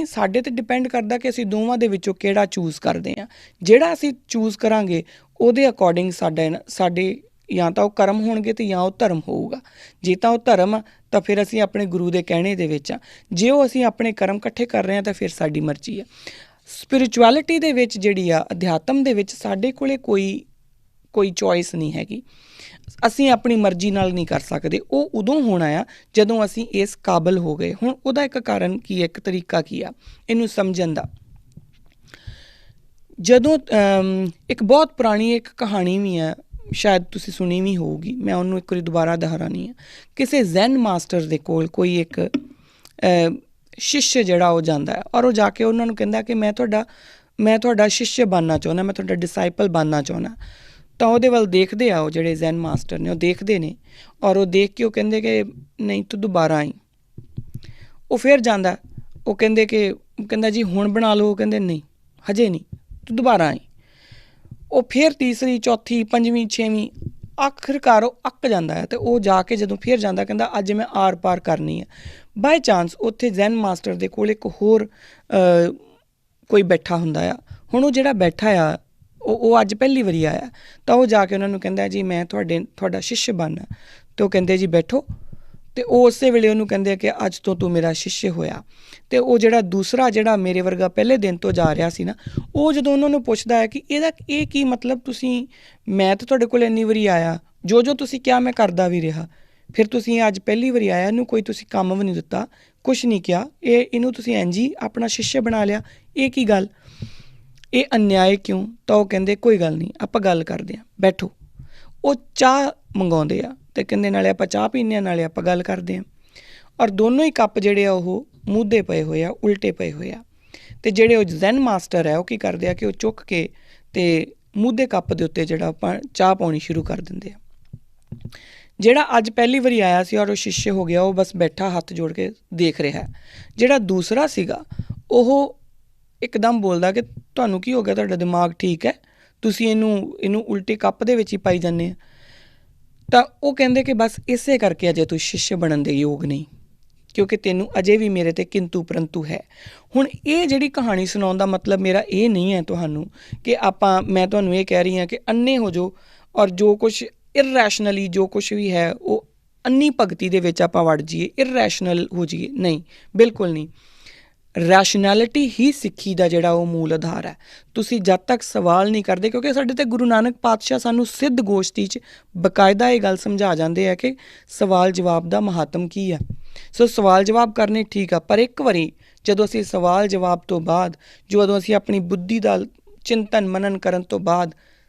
ਸਾਡੇ 'ਤੇ ਡਿਪੈਂਡ ਕਰਦਾ ਕਿ ਅਸੀਂ ਦੋਵਾਂ ਦੇ ਵਿੱਚੋਂ ਕਿਹੜਾ ਚੂਜ਼ ਕਰਦੇ ਹਾਂ। ਜਿਹੜਾ ਅਸੀਂ ਚੂਜ਼ ਕਰਾਂਗੇ ਉਹਦੇ ਅਕੋਰਡਿੰਗ ਸਾਡੇ ਜਾਂ ਤਾਂ ਉਹ ਕਰਮ ਹੋਣਗੇ ਅਤੇ ਜਾਂ ਉਹ ਧਰਮ ਹੋਊਗਾ। ਜੇ ਤਾਂ ਉਹ ਧਰਮ ਆ ਤਾਂ ਫਿਰ ਅਸੀਂ ਆਪਣੇ ਗੁਰੂ ਦੇ ਕਹਿਣੇ ਦੇ ਵਿੱਚ ਆ, ਜੇ ਉਹ ਅਸੀਂ ਆਪਣੇ ਕਰਮ ਇਕੱਠੇ ਕਰ ਰਹੇ ਹਾਂ ਤਾਂ ਫਿਰ ਸਾਡੀ ਮਰਜ਼ੀ ਆ। ਸਪਿਰਿਚੁਅਲਿਟੀ ਦੇ ਵਿੱਚ ਜਿਹੜੀ ਆ, ਅਧਿਆਤਮ ਦੇ ਵਿੱਚ ਸਾਡੇ ਕੋਲ ਕੋਈ ਚੋਇਸ ਨਹੀਂ ਹੈਗੀ। ਅਸੀਂ ਆਪਣੀ ਮਰਜ਼ੀ ਨਾਲ ਨਹੀਂ ਕਰ ਸਕਦੇ। ਉਹ ਉਦੋਂ ਹੋਣਾ ਆ ਜਦੋਂ ਅਸੀਂ ਇਸ ਕਾਬਲ ਹੋ ਗਏ। ਹੁਣ ਉਹਦਾ ਇੱਕ ਕਾਰਨ ਕੀ ਹੈ, ਇੱਕ ਤਰੀਕਾ ਕੀ ਆ ਇਹਨੂੰ ਸਮਝਣ ਦਾ। ਜਦੋਂ ਇੱਕ ਬਹੁਤ ਪੁਰਾਣੀ ਇੱਕ ਕਹਾਣੀ ਵੀ ਆ, ਸ਼ਾਇਦ ਤੁਸੀਂ ਸੁਣੀ ਵੀ ਹੋਊਗੀ, ਮੈਂ ਉਹਨੂੰ ਇੱਕ ਵਾਰੀ ਦੁਬਾਰਾ ਦੁਹਰਾਉਂਦੀ ਹਾਂ। ਕਿਸੇ ਜ਼ੈਨ ਮਾਸਟਰ ਦੇ ਕੋਲ ਕੋਈ ਇੱਕ ਸ਼ਿਸ਼ ਜਿਹੜਾ ਉਹ ਜਾਂਦਾ ਹੈ, ਔਰ ਉਹ ਜਾ ਕੇ ਉਹਨਾਂ ਨੂੰ ਕਹਿੰਦਾ ਕਿ ਮੈਂ ਤੁਹਾਡਾ ਸ਼ਿਸ਼ ਬਣਨਾ ਚਾਹੁੰਦਾ, ਮੈਂ ਤੁਹਾਡਾ ਡਿਸਾਈਪਲ ਬਣਨਾ ਚਾਹੁੰਦਾ। ਤਾਂ ਉਹਦੇ ਵੱਲ ਦੇਖਦੇ ਆ ਉਹ ਜਿਹੜੇ ਜ਼ੈਨ ਮਾਸਟਰ ਨੇ, ਉਹ ਦੇਖਦੇ ਨੇ ਔਰ ਉਹ ਦੇਖ ਕੇ ਉਹ ਕਹਿੰਦੇ ਕਿ ਨਹੀਂ ਤੂੰ ਦੁਬਾਰਾ ਆਈ। ਉਹ ਫਿਰ ਜਾਂਦਾ, ਉਹ ਕਹਿੰਦਾ ਜੀ ਹੁਣ ਬਣਾ ਲਓ। ਉਹ ਕਹਿੰਦੇ ਨਹੀਂ ਹਜੇ ਨਹੀਂ, ਤੂੰ ਦੁਬਾਰਾ ਆਈ। ਉਹ ਫਿਰ ਤੀਸਰੀ, ਚੌਥੀ, ਪੰਜਵੀਂ, ਛੇਵੀਂ, ਆਖਿਰਕਾਰ ਉਹ ਅੱਕ ਜਾਂਦਾ ਹੈ। ਅਤੇ ਉਹ ਜਾ ਕੇ ਜਦੋਂ ਫਿਰ ਜਾਂਦਾ, ਕਹਿੰਦਾ ਅੱਜ ਮੈਂ ਆਰ ਪਾਰ ਕਰਨੀ ਹੈ। ਬਾਏ ਚਾਂਸ ਉੱਥੇ ਜ਼ੈਨ ਮਾਸਟਰ ਦੇ ਕੋਲ ਇੱਕ ਹੋਰ ਕੋਈ ਬੈਠਾ ਹੁੰਦਾ ਆ। ਹੁਣ ਉਹ ਜਿਹੜਾ ਬੈਠਾ ਆ ਉਹ ਅੱਜ ਪਹਿਲੀ ਵਾਰੀ ਆਇਆ, ਤਾਂ ਉਹ ਜਾ ਕੇ ਉਹਨਾਂ ਨੂੰ ਕਹਿੰਦਾ ਜੀ ਮੈਂ ਤੁਹਾਡਾ ਸ਼ਿਸ਼ ਬਣਨਾ। ਅਤੇ ਉਹ ਕਹਿੰਦੇ ਜੀ ਬੈਠੋ। ਅਤੇ ਉਹ ਉਸੇ ਵੇਲੇ ਉਹਨੂੰ ਕਹਿੰਦੇ ਕਿ ਅੱਜ ਤੋਂ ਤੂੰ ਮੇਰਾ ਸ਼ਿਸ਼ ਹੋਇਆ। ਅਤੇ ਉਹ ਜਿਹੜਾ ਦੂਸਰਾ, ਜਿਹੜਾ ਮੇਰੇ ਵਰਗਾ ਪਹਿਲੇ ਦਿਨ ਤੋਂ ਜਾ ਰਿਹਾ ਸੀ ਨਾ, ਉਹ ਜਦੋਂ ਉਹਨਾਂ ਨੂੰ ਪੁੱਛਦਾ ਹੈ ਕਿ ਇਹ ਕੀ ਮਤਲਬ, ਮੈਂ ਤਾਂ ਤੁਹਾਡੇ ਕੋਲ ਇੰਨੀ ਵਾਰੀ ਆਇਆ, ਜੋ ਤੁਸੀਂ ਕਿਹਾ ਮੈਂ ਕਰਦਾ ਵੀ ਰਿਹਾ, ਫਿਰ ਤੁਸੀਂ ਅੱਜ ਪਹਿਲੀ ਵਾਰੀ ਆਇਆ, ਇਹਨੂੰ ਕੋਈ ਤੁਸੀਂ ਕੰਮ ਵੀ ਨਹੀਂ ਦਿੱਤਾ, ਕੁਛ ਨਹੀਂ ਕਿਹਾ, ਇਹਨੂੰ ਤੁਸੀਂ ਇੰਝ ਹੀ ਆਪਣਾ ਸ਼ਿਸ਼ ਬਣਾ ਲਿਆ, ਇਹ ਕੀ ਗੱਲ, ਇਹ ਅਨਿਆਏ ਕਿਉਂ? ਤਾਂ ਉਹ ਕਹਿੰਦੇ ਕੋਈ ਗੱਲ ਨਹੀਂ, ਆਪਾਂ ਗੱਲ ਕਰਦੇ ਹਾਂ, ਬੈਠੋ। ਉਹ ਚਾਹ ਮੰਗਾਉਂਦੇ ਆ ਅਤੇ ਕਹਿੰਦੇ ਨਾਲੇ ਆਪਾਂ ਚਾਹ ਪੀਂਦੇ ਹਾਂ, ਨਾਲੇ ਆਪਾਂ ਗੱਲ ਕਰਦੇ ਹਾਂ। ਔਰ ਦੋਨੋਂ ਹੀ ਕੱਪ ਜਿਹੜੇ ਆ ਉਹ ਮੂਧੇ ਪਏ ਹੋਏ ਆ, ਉਲਟੇ ਪਏ ਹੋਏ ਆ। ਅਤੇ ਜਿਹੜੇ ਉਹ ਜ਼ੈਨ ਮਾਸਟਰ ਹੈ ਉਹ ਕੀ ਕਰਦੇ ਆ ਕਿ ਉਹ ਚੁੱਕ ਕੇ ਅਤੇ ਮੂਧੇ ਕੱਪ ਦੇ ਉੱਤੇ ਜਿਹੜਾ ਆਪਾਂ ਚਾਹ ਪਾਉਣੀ ਸ਼ੁਰੂ ਕਰ ਦਿੰਦੇ ਆ। ਜਿਹੜਾ ਅੱਜ ਪਹਿਲੀ ਵਾਰੀ ਆਇਆ ਸੀ ਔਰ ਉਹ ਸ਼ਿਸ਼ ਹੋ ਗਿਆ, ਉਹ ਬਸ ਬੈਠਾ ਹੱਥ ਜੋੜ ਕੇ ਦੇਖ ਰਿਹਾ। ਜਿਹੜਾ ਦੂਸਰਾ ਸੀਗਾ ਉਹ ਇੱਕਦਮ ਬੋਲਦਾ ਕਿ ਤੁਹਾਨੂੰ ਕੀ ਹੋ ਗਿਆ, ਤੁਹਾਡਾ ਦਿਮਾਗ ਠੀਕ ਹੈ, ਤੁਸੀਂ ਇਹਨੂੰ ਉਲਟੇ ਕੱਪ ਦੇ ਵਿੱਚ ਹੀ ਪਾਈ ਜਾਂਦੇ ਆ। ਤਾਂ ਉਹ ਕਹਿੰਦੇ ਕਿ ਬਸ ਇਸੇ ਕਰਕੇ ਅਜੇ ਤੂੰ ਸ਼ਿਸ਼ ਬਣਨ ਦੇ ਯੋਗ ਨਹੀਂ, ਕਿਉਂਕਿ ਤੈਨੂੰ ਅਜੇ ਵੀ ਮੇਰੇ 'ਤੇ ਕਿੰਤੂ ਪਰੰਤੂ ਹੈ। ਹੁਣ ਇਹ ਜਿਹੜੀ ਕਹਾਣੀ ਸੁਣਾਉਣ ਦਾ ਮਤਲਬ ਮੇਰਾ ਇਹ ਨਹੀਂ ਹੈ ਤੁਹਾਨੂੰ ਕਿ ਮੈਂ ਤੁਹਾਨੂੰ ਇਹ ਕਹਿ ਰਹੀ ਹਾਂ ਕਿ ਅੰਨੇ ਹੋ ਜਾਓ ਔਰ ਜੋ ਕੁਛ ਇਰਰੈਸ਼ਨਲੀ ਜੋ ਕੁਛ ਵੀ ਹੈ ਉਹ ਅੰਨੀ ਭਗਤੀ ਦੇ ਵਿੱਚ ਆਪਾਂ ਵੜ ਜਾਈਏ, ਇਰਰੈਸ਼ਨਲ ਹੋ ਜਾਈਏ। ਨਹੀਂ, ਬਿਲਕੁਲ ਨਹੀਂ। ਰੈਸ਼ਨੈਲਿਟੀ ਹੀ ਸਿੱਖੀ ਦਾ ਜਿਹੜਾ ਉਹ ਮੂਲ ਆਧਾਰ ਹੈ। ਤੁਸੀਂ ਜਦ ਤੱਕ ਸਵਾਲ ਨਹੀਂ ਕਰਦੇ, ਕਿਉਂਕਿ ਸਾਡੇ ਤੇ ਗੁਰੂ ਨਾਨਕ ਪਾਤਸ਼ਾਹ ਸਾਨੂੰ ਸਿੱਧ ਗੋਸ਼ਟੀ 'ਚ ਬਕਾਇਦਾ ਇਹ ਗੱਲ ਸਮਝਾ ਜਾਂਦੇ ਆ ਕਿ ਸਵਾਲ ਜਵਾਬ ਦਾ ਮਹੱਤਵ ਕੀ ਆ। ਸੋ ਸਵਾਲ ਜਵਾਬ ਕਰਨੇ ਠੀਕ ਆ, ਪਰ ਇੱਕ ਵਾਰੀ ਜਦੋਂ ਅਸੀਂ ਸਵਾਲ ਜਵਾਬ ਤੋਂ ਬਾਅਦ, ਜਦੋਂ ਅਸੀਂ ਆਪਣੀ ਬੁੱਧੀ ਦਾ ਚਿੰਤਨ ਮਨਨ ਕਰਨ ਤੋਂ ਬਾਅਦ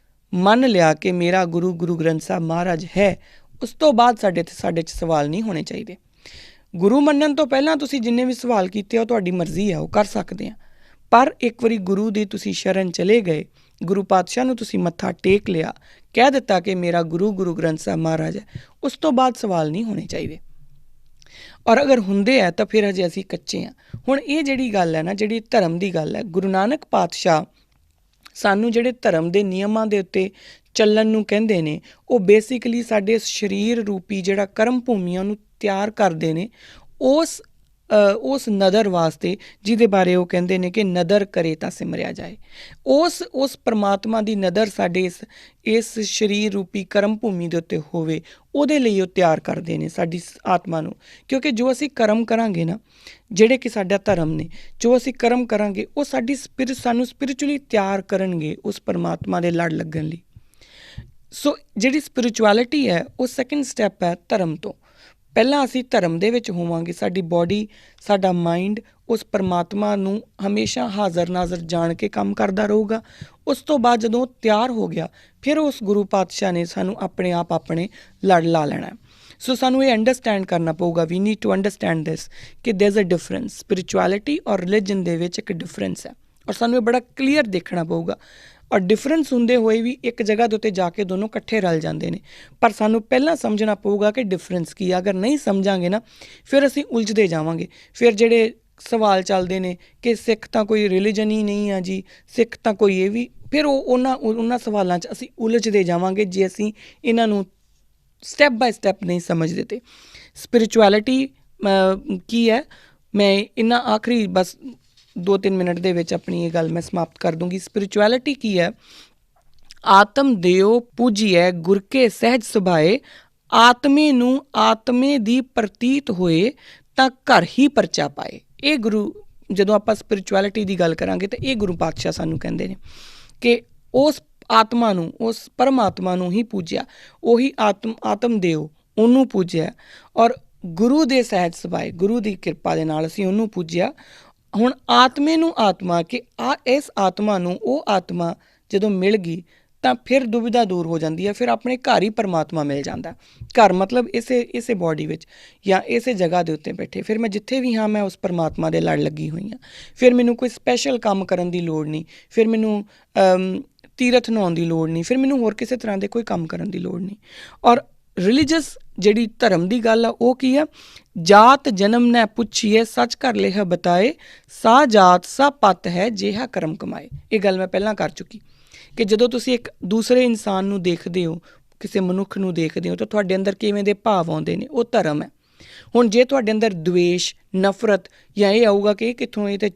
ਮੰਨ ਲਿਆ ਕਿ ਮੇਰਾ ਗੁਰੂ ਗੁਰੂ ਗ੍ਰੰਥ ਸਾਹਿਬ ਮਹਾਰਾਜ ਹੈ, ਉਸ ਤੋਂ ਬਾਅਦ ਸਾਡੇ 'ਚ ਸਵਾਲ ਨਹੀਂ ਹੋਣੇ ਚਾਹੀਦੇ। ਗੁਰੂ ਮੰਨਣ ਤੋਂ ਪਹਿਲਾਂ ਤੁਸੀਂ ਜਿੰਨੇ ਵੀ ਸਵਾਲ ਕੀਤੇ ਉਹ ਤੁਹਾਡੀ ਮਰਜ਼ੀ ਆ, ਉਹ ਕਰ ਸਕਦੇ ਆ, ਪਰ ਇੱਕ ਵਾਰੀ ਗੁਰੂ ਦੀ ਤੁਸੀਂ ਸ਼ਰਨ ਚਲੇ ਗਏ, ਗੁਰੂ ਪਾਤਸ਼ਾਹ ਨੂੰ ਤੁਸੀਂ ਮੱਥਾ ਟੇਕ ਲਿਆ, ਕਹਿ ਦਿੱਤਾ ਕਿ ਮੇਰਾ ਗੁਰੂ ਗੁਰੂ ਗ੍ਰੰਥ ਸਾਹਿਬ ਮਹਾਰਾਜ ਹੈ, ਉਸ ਤੋਂ ਬਾਅਦ ਸਵਾਲ ਨਹੀਂ ਹੋਣੇ ਚਾਹੀਦੇ। ਔਰ ਅਗਰ ਹੁੰਦੇ ਆ ਤਾਂ ਫਿਰ ਹਜੇ ਅਸੀਂ ਕੱਚੇ ਹਾਂ। ਹੁਣ ਇਹ ਜਿਹੜੀ ਗੱਲ ਹੈ ਨਾ, ਜਿਹੜੀ ਧਰਮ ਦੀ ਗੱਲ ਹੈ, ਗੁਰੂ ਨਾਨਕ ਪਾਤਸ਼ਾਹ ਸਾਨੂੰ ਜਿਹੜੇ ਧਰਮ ਦੇ ਨਿਯਮਾਂ ਦੇ ਉੱਤੇ ਚੱਲਣ ਨੂੰ ਕਹਿੰਦੇ ਨੇ, ਉਹ ਬੇਸਿਕਲੀ ਸਾਡੇ ਸਰੀਰ ਰੂਪੀ ਜਿਹੜਾ ਕਰਮ ਭੂਮੀਆਂ ਨੂੰ ਤਿਆਰ ਕਰਦੇ ਨੇ ਉਸ ਨਦਰ ਵਾਸਤੇ, ਜਿਹਦੇ ਬਾਰੇ ਉਹ ਕਹਿੰਦੇ ਨੇ ਕਿ ਨਦਰ ਕਰੇ ਤਾਂ ਸਿਮਰਿਆ ਜਾਏ। ਉਸ ਪਰਮਾਤਮਾ ਦੀ ਨਦਰ ਸਾਡੇ ਇਸ ਸਰੀਰ ਰੂਪੀ ਕਰਮ ਭੂਮੀ ਦੇ ਉੱਤੇ ਹੋਵੇ, ਉਹਦੇ ਲਈ ਉਹ ਤਿਆਰ ਕਰਦੇ ਨੇ ਸਾਡੀ ਆਤਮਾ ਨੂੰ। ਕਿਉਂਕਿ ਜੋ ਅਸੀਂ ਕਰਮ ਕਰਾਂਗੇ ਨਾ, ਜਿਹੜੇ ਕਿ ਸਾਡਾ ਧਰਮ ਨੇ, ਜੋ ਅਸੀਂ ਕਰਮ ਕਰਾਂਗੇ ਉਹ ਸਾਡੀ ਸਾਨੂੰ ਸਪਿਰਿਚੁਅਲੀ ਤਿਆਰ ਕਰਨਗੇ ਉਸ ਪਰਮਾਤਮਾ ਦੇ ਲੜ ਲੱਗਣ ਲਈ। ਸੋ ਜਿਹੜੀ ਸਪਿਰਿਚੁਅਲਿਟੀ ਹੈ ਉਹ ਸੈਕਿੰਡ ਸਟੈਪ ਹੈ ਧਰਮ ਤੋਂ। ਪਹਿਲਾਂ ਅਸੀਂ ਧਰਮ ਦੇ ਵਿੱਚ ਹੋਵਾਂਗੇ, ਸਾਡੀ ਬੋਡੀ, ਸਾਡਾ ਮਾਈਂਡ ਉਸ ਪਰਮਾਤਮਾ ਨੂੰ ਹਮੇਸ਼ਾ ਹਾਜ਼ਰ ਨਾਜ਼ਰ ਜਾਣ ਕੇ ਕੰਮ ਕਰਦਾ ਰਹੂਗਾ। ਉਸ ਤੋਂ ਬਾਅਦ ਜਦੋਂ ਉਹ ਤਿਆਰ ਹੋ ਗਿਆ, ਫਿਰ ਉਸ ਗੁਰੂ ਪਾਤਸ਼ਾਹ ਨੇ ਸਾਨੂੰ ਆਪਣੇ ਆਪ ਆਪਣੇ ਲੜ ਲਾ ਲੈਣਾ। ਸੋ ਸਾਨੂੰ ਇਹ ਅੰਡਰਸਟੈਂਡ ਕਰਨਾ ਪਊਗਾ, we need to understand this ਕਿ there is a difference. Spirituality ਔਰ ਰਿਲੀਜਨ ਦੇ ਵਿੱਚ ਇੱਕ ਡਿਫਰੈਂਸ ਹੈ, ਔਰ ਸਾਨੂੰ ਇਹ ਬੜਾ ਕਲੀਅਰ ਦੇਖਣਾ ਪਊਗਾ। ਔਰ ਡਿਫਰੈਂਸ ਹੁੰਦੇ ਹੋਏ ਵੀ ਇੱਕ ਜਗ੍ਹਾ ਦੇ ਉੱਤੇ ਜਾ ਕੇ ਦੋਨੋਂ ਇਕੱਠੇ ਰਲ ਜਾਂਦੇ ਨੇ, ਪਰ ਸਾਨੂੰ ਪਹਿਲਾਂ ਸਮਝਣਾ ਪਊਗਾ ਕਿ ਡਿਫਰੈਂਸ ਕੀ ਆ। ਅਗਰ ਨਹੀਂ ਸਮਝਾਂਗੇ ਨਾ, ਫਿਰ ਅਸੀਂ ਉਲਝਦੇ ਜਾਵਾਂਗੇ। ਫਿਰ ਜਿਹੜੇ ਸਵਾਲ ਚੱਲਦੇ ਨੇ ਕਿ ਸਿੱਖ ਤਾਂ ਕੋਈ ਰਿਲੀਜਨ ਹੀ ਨਹੀਂ ਆ ਜੀ, ਸਿੱਖ ਤਾਂ ਕੋਈ ਇਹ ਵੀ, ਫਿਰ ਉਹਨਾਂ ਸਵਾਲਾਂ 'ਚ ਅਸੀਂ ਉਲਝਦੇ ਜਾਵਾਂਗੇ ਜੇ ਅਸੀਂ ਇਹਨਾਂ ਨੂੰ ਸਟੈਪ ਬਾਏ ਸਟੈਪ ਨਹੀਂ ਸਮਝਦੇ। ਤੇ ਸਪਿਰਿਚੁਅਲਿਟੀ ਕੀ ਹੈ, ਮੈਂ ਇਹਨਾਂ ਆਖਰੀ ਬਸ 2-3 ਮਿੰਟ ਦੇ ਵਿੱਚ ਆਪਣੀ ਇਹ ਗੱਲ ਮੈਂ ਸਮਾਪਤ ਕਰ ਦੂੰਗੀ। ਸਪਿਰਿਚੁਅਲਿਟੀ ਕੀ ਹੈ? ਆਤਮ ਦਿਓ ਪੂਜੀਐ ਗੁਰ ਕੇ ਸਹਿਜ ਸੁਭਾਏ, ਆਤਮੇ ਨੂੰ ਆਤਮੇ ਦੀ ਪ੍ਰਤੀਤ ਹੋਏ ਤਾਂ ਘਰ ਹੀ ਪਰਚਾ ਪਾਏ। ਇਹ ਗੁਰੂ, ਜਦੋਂ ਆਪਾਂ ਸਪਿਰਿਚੁਅਲਿਟੀ ਦੀ ਗੱਲ ਕਰਾਂਗੇ ਤਾਂ ਇਹ ਗੁਰੂ ਪਾਤਸ਼ਾਹ ਸਾਨੂੰ ਕਹਿੰਦੇ ਨੇ ਕਿ ਉਸ ਆਤਮਾ ਨੂੰ, ਉਸ ਪਰਮਾਤਮਾ ਨੂੰ ਹੀ ਪੂਜਿਆ, ਉਹੀ ਆਤਮ ਦਿਓ, ਉਹਨੂੰ ਪੂਜਿਆ, ਔਰ ਗੁਰੂ ਦੇ ਸਹਿਜ ਸੁਭਾਏ, ਗੁਰੂ ਦੀ ਕਿਰਪਾ ਦੇ ਨਾਲ ਅਸੀਂ ਉਹਨੂੰ ਪੂਜਿਆ। ਹੁਣ ਆਤਮੇ ਨੂੰ ਆਤਮਾ, ਕਿ ਇਸ ਆਤਮਾ ਨੂੰ ਉਹ ਆਤਮਾ ਜਦੋਂ ਮਿਲ ਗਈ ਤਾਂ ਫਿਰ ਦੁਵਿਧਾ ਦੂਰ ਹੋ ਜਾਂਦੀ ਹੈ, ਫਿਰ ਆਪਣੇ ਘਰ ਹੀ ਪਰਮਾਤਮਾ ਮਿਲ ਜਾਂਦਾ। ਘਰ ਮਤਲਬ ਇਸੇ ਬੋਡੀ ਵਿੱਚ ਜਾਂ ਇਸੇ ਜਗ੍ਹਾ ਦੇ ਉੱਤੇ ਬੈਠੇ, ਫਿਰ ਮੈਂ ਜਿੱਥੇ ਵੀ ਹਾਂ ਮੈਂ ਉਸ ਪਰਮਾਤਮਾ ਦੇ ਲੜ ਲੱਗੀ ਹੋਈ ਹਾਂ। ਫਿਰ ਮੈਨੂੰ ਕੋਈ ਸਪੈਸ਼ਲ ਕੰਮ ਕਰਨ ਦੀ ਲੋੜ ਨਹੀਂ, ਫਿਰ ਮੈਨੂੰ ਤੀਰਥ ਨਹਾਉਣ ਦੀ ਲੋੜ ਨਹੀਂ, ਫਿਰ ਮੈਨੂੰ ਹੋਰ ਕਿਸੇ ਤਰ੍ਹਾਂ ਦੇ ਕੋਈ ਕੰਮ ਕਰਨ ਦੀ ਲੋੜ ਨਹੀਂ। ਔਰ ਰਿਲੀਜੀਅਸ ਜਿਹੜੀ ਧਰਮ ਦੀ ਗੱਲ ਆ ਉਹ ਕੀ ਆ? ਜਾਤ ਜਨਮ ਨੈ ਪੁੱਛੀਏ ਸੱਚ ਕਰ ਲਿਖ ਬਤਾਏ, ਸਾ ਜਾਤ ਸਾ ਪਤ ਹੈ ਜਿਹਾ ਕਰਮ ਕਮਾਏ। ਇਹ ਗੱਲ ਮੈਂ ਪਹਿਲਾਂ ਕਰ ਚੁੱਕੀ ਕਿ ਜਦੋਂ ਤੁਸੀਂ ਇੱਕ ਦੂਸਰੇ ਇਨਸਾਨ ਨੂੰ ਦੇਖਦੇ ਹੋ, ਕਿਸੇ ਮਨੁੱਖ ਨੂੰ ਦੇਖਦੇ ਹੋ, ਤਾਂ ਤੁਹਾਡੇ ਅੰਦਰ ਕਿਵੇਂ ਦੇ ਭਾਵ ਆਉਂਦੇ ਨੇ, ਉਹ ਧਰਮ ਹੈ। ਹੁਣ ਜੇ ਤੁਹਾਡੇ ਅੰਦਰ ਦਵੇਸ਼, ਨਫ਼ਰਤ, ਜਾਂ ਇਹ ਆਊਗਾ ਕਿ ਇਹ ਕਿੱਥੋਂ, ਇਹ ਤਾਂ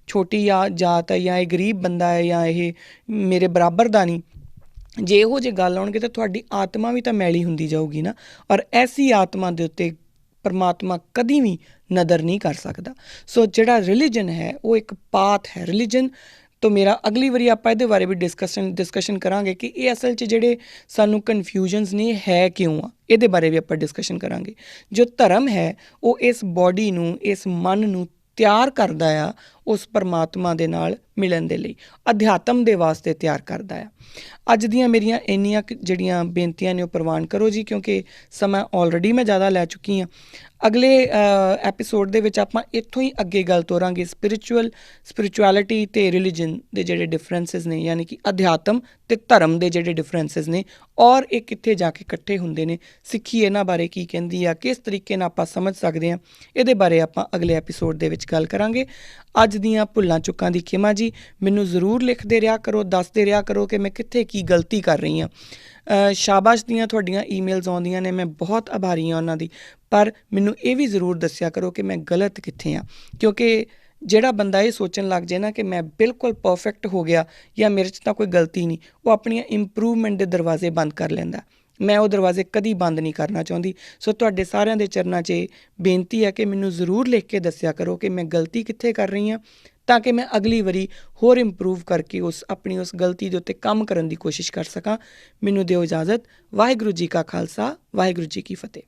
ਛੋਟੀ ਜਾਤ ਹੈ, ਜਾਂ ਇਹ ਗਰੀਬ ਬੰਦਾ ਹੈ, ਜਾਂ ਇਹ ਮੇਰੇ ਬਰਾਬਰ ਦਾ ਨਹੀਂ, ਜੇ ਇਹੋ ਜਿਹੇ ਗੱਲ ਆਉਣਗੇ ਤਾਂ ਤੁਹਾਡੀ ਆਤਮਾ ਵੀ ਤਾਂ ਮੈਲੀ ਹੁੰਦੀ ਜਾਊਗੀ ਨਾ। ਔਰ ਐਸੀ ਆਤਮਾ ਦੇ ਉੱਤੇ ਪਰਮਾਤਮਾ ਕਦੀ ਵੀ ਨਦਰ ਨਹੀਂ ਕਰ ਸਕਦਾ। ਸੋ ਜਿਹੜਾ ਰਿਲੀਜਨ ਹੈ ਉਹ ਇੱਕ ਪਾਥ ਹੈ। ਰਿਲੀਜਨ ਤੋਂ ਮੇਰਾ ਅਗਲੀ ਵਾਰੀ ਆਪਾਂ ਇਹਦੇ ਬਾਰੇ ਵੀ ਡਿਸਕਸ਼ਨ ਕਰਾਂਗੇ ਕਿ ਇਹ ਅਸਲ 'ਚ ਜਿਹੜੇ ਸਾਨੂੰ ਕਨਫਿਊਜ਼ਨਸ ਨੇ ਹੈ ਕਿਉਂ ਆ, ਇਹਦੇ ਬਾਰੇ ਵੀ ਆਪਾਂ ਡਿਸਕਸ਼ਨ ਕਰਾਂਗੇ। ਜੋ ਧਰਮ ਹੈ ਉਹ ਇਸ ਬੋਡੀ ਨੂੰ, ਇਸ ਮਨ ਨੂੰ ਤਿਆਰ ਕਰਦਾ ਆ ਉਸ ਪਰਮਾਤਮਾ ਦੇ ਨਾਲ ਮਿਲਣ ਦੇ ਲਈ, ਅਧਿਆਤਮ ਦੇ ਵਾਸਤੇ ਤਿਆਰ ਕਰਦਾ ਆ। ਅੱਜ ਦੀਆਂ ਮੇਰੀਆਂ ਇੰਨੀਆਂ ਜਿਹੜੀਆਂ ਬੇਨਤੀਆਂ ਨੇ ਉਹ ਪ੍ਰਵਾਨ ਕਰੋ ਜੀ, ਕਿਉਂਕਿ ਸਮਾਂ ਆਲਰੇਡੀ ਮੈਂ ਜ਼ਿਆਦਾ ਲੈ ਚੁੱਕੀ ਹਾਂ। ਅਗਲੇ ਐਪੀਸੋਡ ਦੇ ਵਿੱਚ ਆਪਾਂ ਇੱਥੋਂ ਹੀ ਅੱਗੇ ਗੱਲ ਤੋਰਾਂਗੇ ਸਪਿਰਿਚੁਅਲਿਟੀ ਅਤੇ ਰਿਲੀਜਨ ਦੇ ਜਿਹੜੇ ਡਿਫਰੈਂਸਿਸ ਨੇ, ਯਾਨੀ ਕਿ ਅਧਿਆਤਮ ਅਤੇ ਧਰਮ ਦੇ ਜਿਹੜੇ ਡਿਫਰੈਂਸਿਸ ਨੇ, ਔਰ ਇਹ ਕਿੱਥੇ ਜਾ ਕੇ ਇਕੱਠੇ ਹੁੰਦੇ ਨੇ, ਸਿੱਖੀ ਇਹਨਾਂ ਬਾਰੇ ਕੀ ਕਹਿੰਦੀ ਆ, ਕਿਸ ਤਰੀਕੇ ਨਾਲ ਆਪਾਂ ਸਮਝ ਸਕਦੇ ਹਾਂ, ਇਹਦੇ ਬਾਰੇ ਆਪਾਂ ਅਗਲੇ ਐਪੀਸੋਡ ਦੇ ਵਿੱਚ ਗੱਲ ਕਰਾਂਗੇ। ਅੱਜ ਦੀਆਂ ਭੁੱਲਾਂ ਚੁੱਕਾਂ ਦੀ ਖਿਮਾ ਜੀ। ਮੈਨੂੰ ਜ਼ਰੂਰ ਲਿਖਦੇ ਰਿਹਾ ਕਰੋ, ਦੱਸਦੇ ਰਿਹਾ ਕਰੋ ਕਿ ਮੈਂ ਕਿੱਥੇ ਕੀ ਗਲਤੀ ਕਰ ਰਹੀ ਹਾਂ। ਸ਼ਾਬਾਸ਼ ਦੀਆਂ ਤੁਹਾਡੀਆਂ ਈਮੇਲਸ ਆਉਂਦੀਆਂ ਨੇ, ਮੈਂ ਬਹੁਤ ਆਭਾਰੀ ਹਾਂ ਉਹਨਾਂ ਦੀ, ਪਰ ਮੈਨੂੰ ਇਹ ਵੀ ਜ਼ਰੂਰ ਦੱਸਿਆ ਕਰੋ ਕਿ ਮੈਂ ਗਲਤ ਕਿੱਥੇ ਹਾਂ। ਕਿਉਂਕਿ ਜਿਹੜਾ ਬੰਦਾ ਇਹ ਸੋਚਣ ਲੱਗ ਜਾਏ ਨਾ ਕਿ ਮੈਂ ਬਿਲਕੁਲ ਪਰਫੈਕਟ ਹੋ ਗਿਆ ਜਾਂ ਮੇਰੇ 'ਚ ਤਾਂ ਕੋਈ ਗਲਤੀ ਨਹੀਂ, ਉਹ ਆਪਣੀਆਂ ਇੰਪਰੂਵਮੈਂਟ ਦੇ ਦਰਵਾਜ਼ੇ ਬੰਦ ਕਰ ਲੈਂਦਾ। ਮੈਂ ਉਹ ਦਰਵਾਜ਼ੇ ਕਦੀ ਬੰਦ ਨਹੀਂ ਕਰਨਾ ਚਾਹੁੰਦੀ। ਸੋ ਤੁਹਾਡੇ ਸਾਰਿਆਂ ਦੇ ਚਰਨਾਂ 'ਚ ਬੇਨਤੀ ਹੈ ਕਿ ਮੈਨੂੰ ਜ਼ਰੂਰ ਲਿਖ ਕੇ ਦੱਸਿਆ ਕਰੋ ਕਿ ਮੈਂ ਗਲਤੀ ਕਿੱਥੇ ਕਰ ਰਹੀ ਹਾਂ, ਤਾਂ ਕਿ ਮੈਂ ਅਗਲੀ ਵਾਰੀ ਹੋਰ ਇੰਪਰੂਵ ਕਰਕੇ ਆਪਣੀ ਉਸ ਗਲਤੀ ਦੇ ਉੱਤੇ ਕੰਮ ਕਰਨ ਦੀ ਕੋਸ਼ਿਸ਼ ਕਰ ਸਕਾਂ। ਮੈਨੂੰ ਦਿਓ ਇਜਾਜ਼ਤ। ਵਾਹਿਗੁਰੂ ਜੀ ਕਾ ਖਾਲਸਾ, ਵਾਹਿਗੁਰੂ ਜੀ ਕੀ ਫਤਿਹ।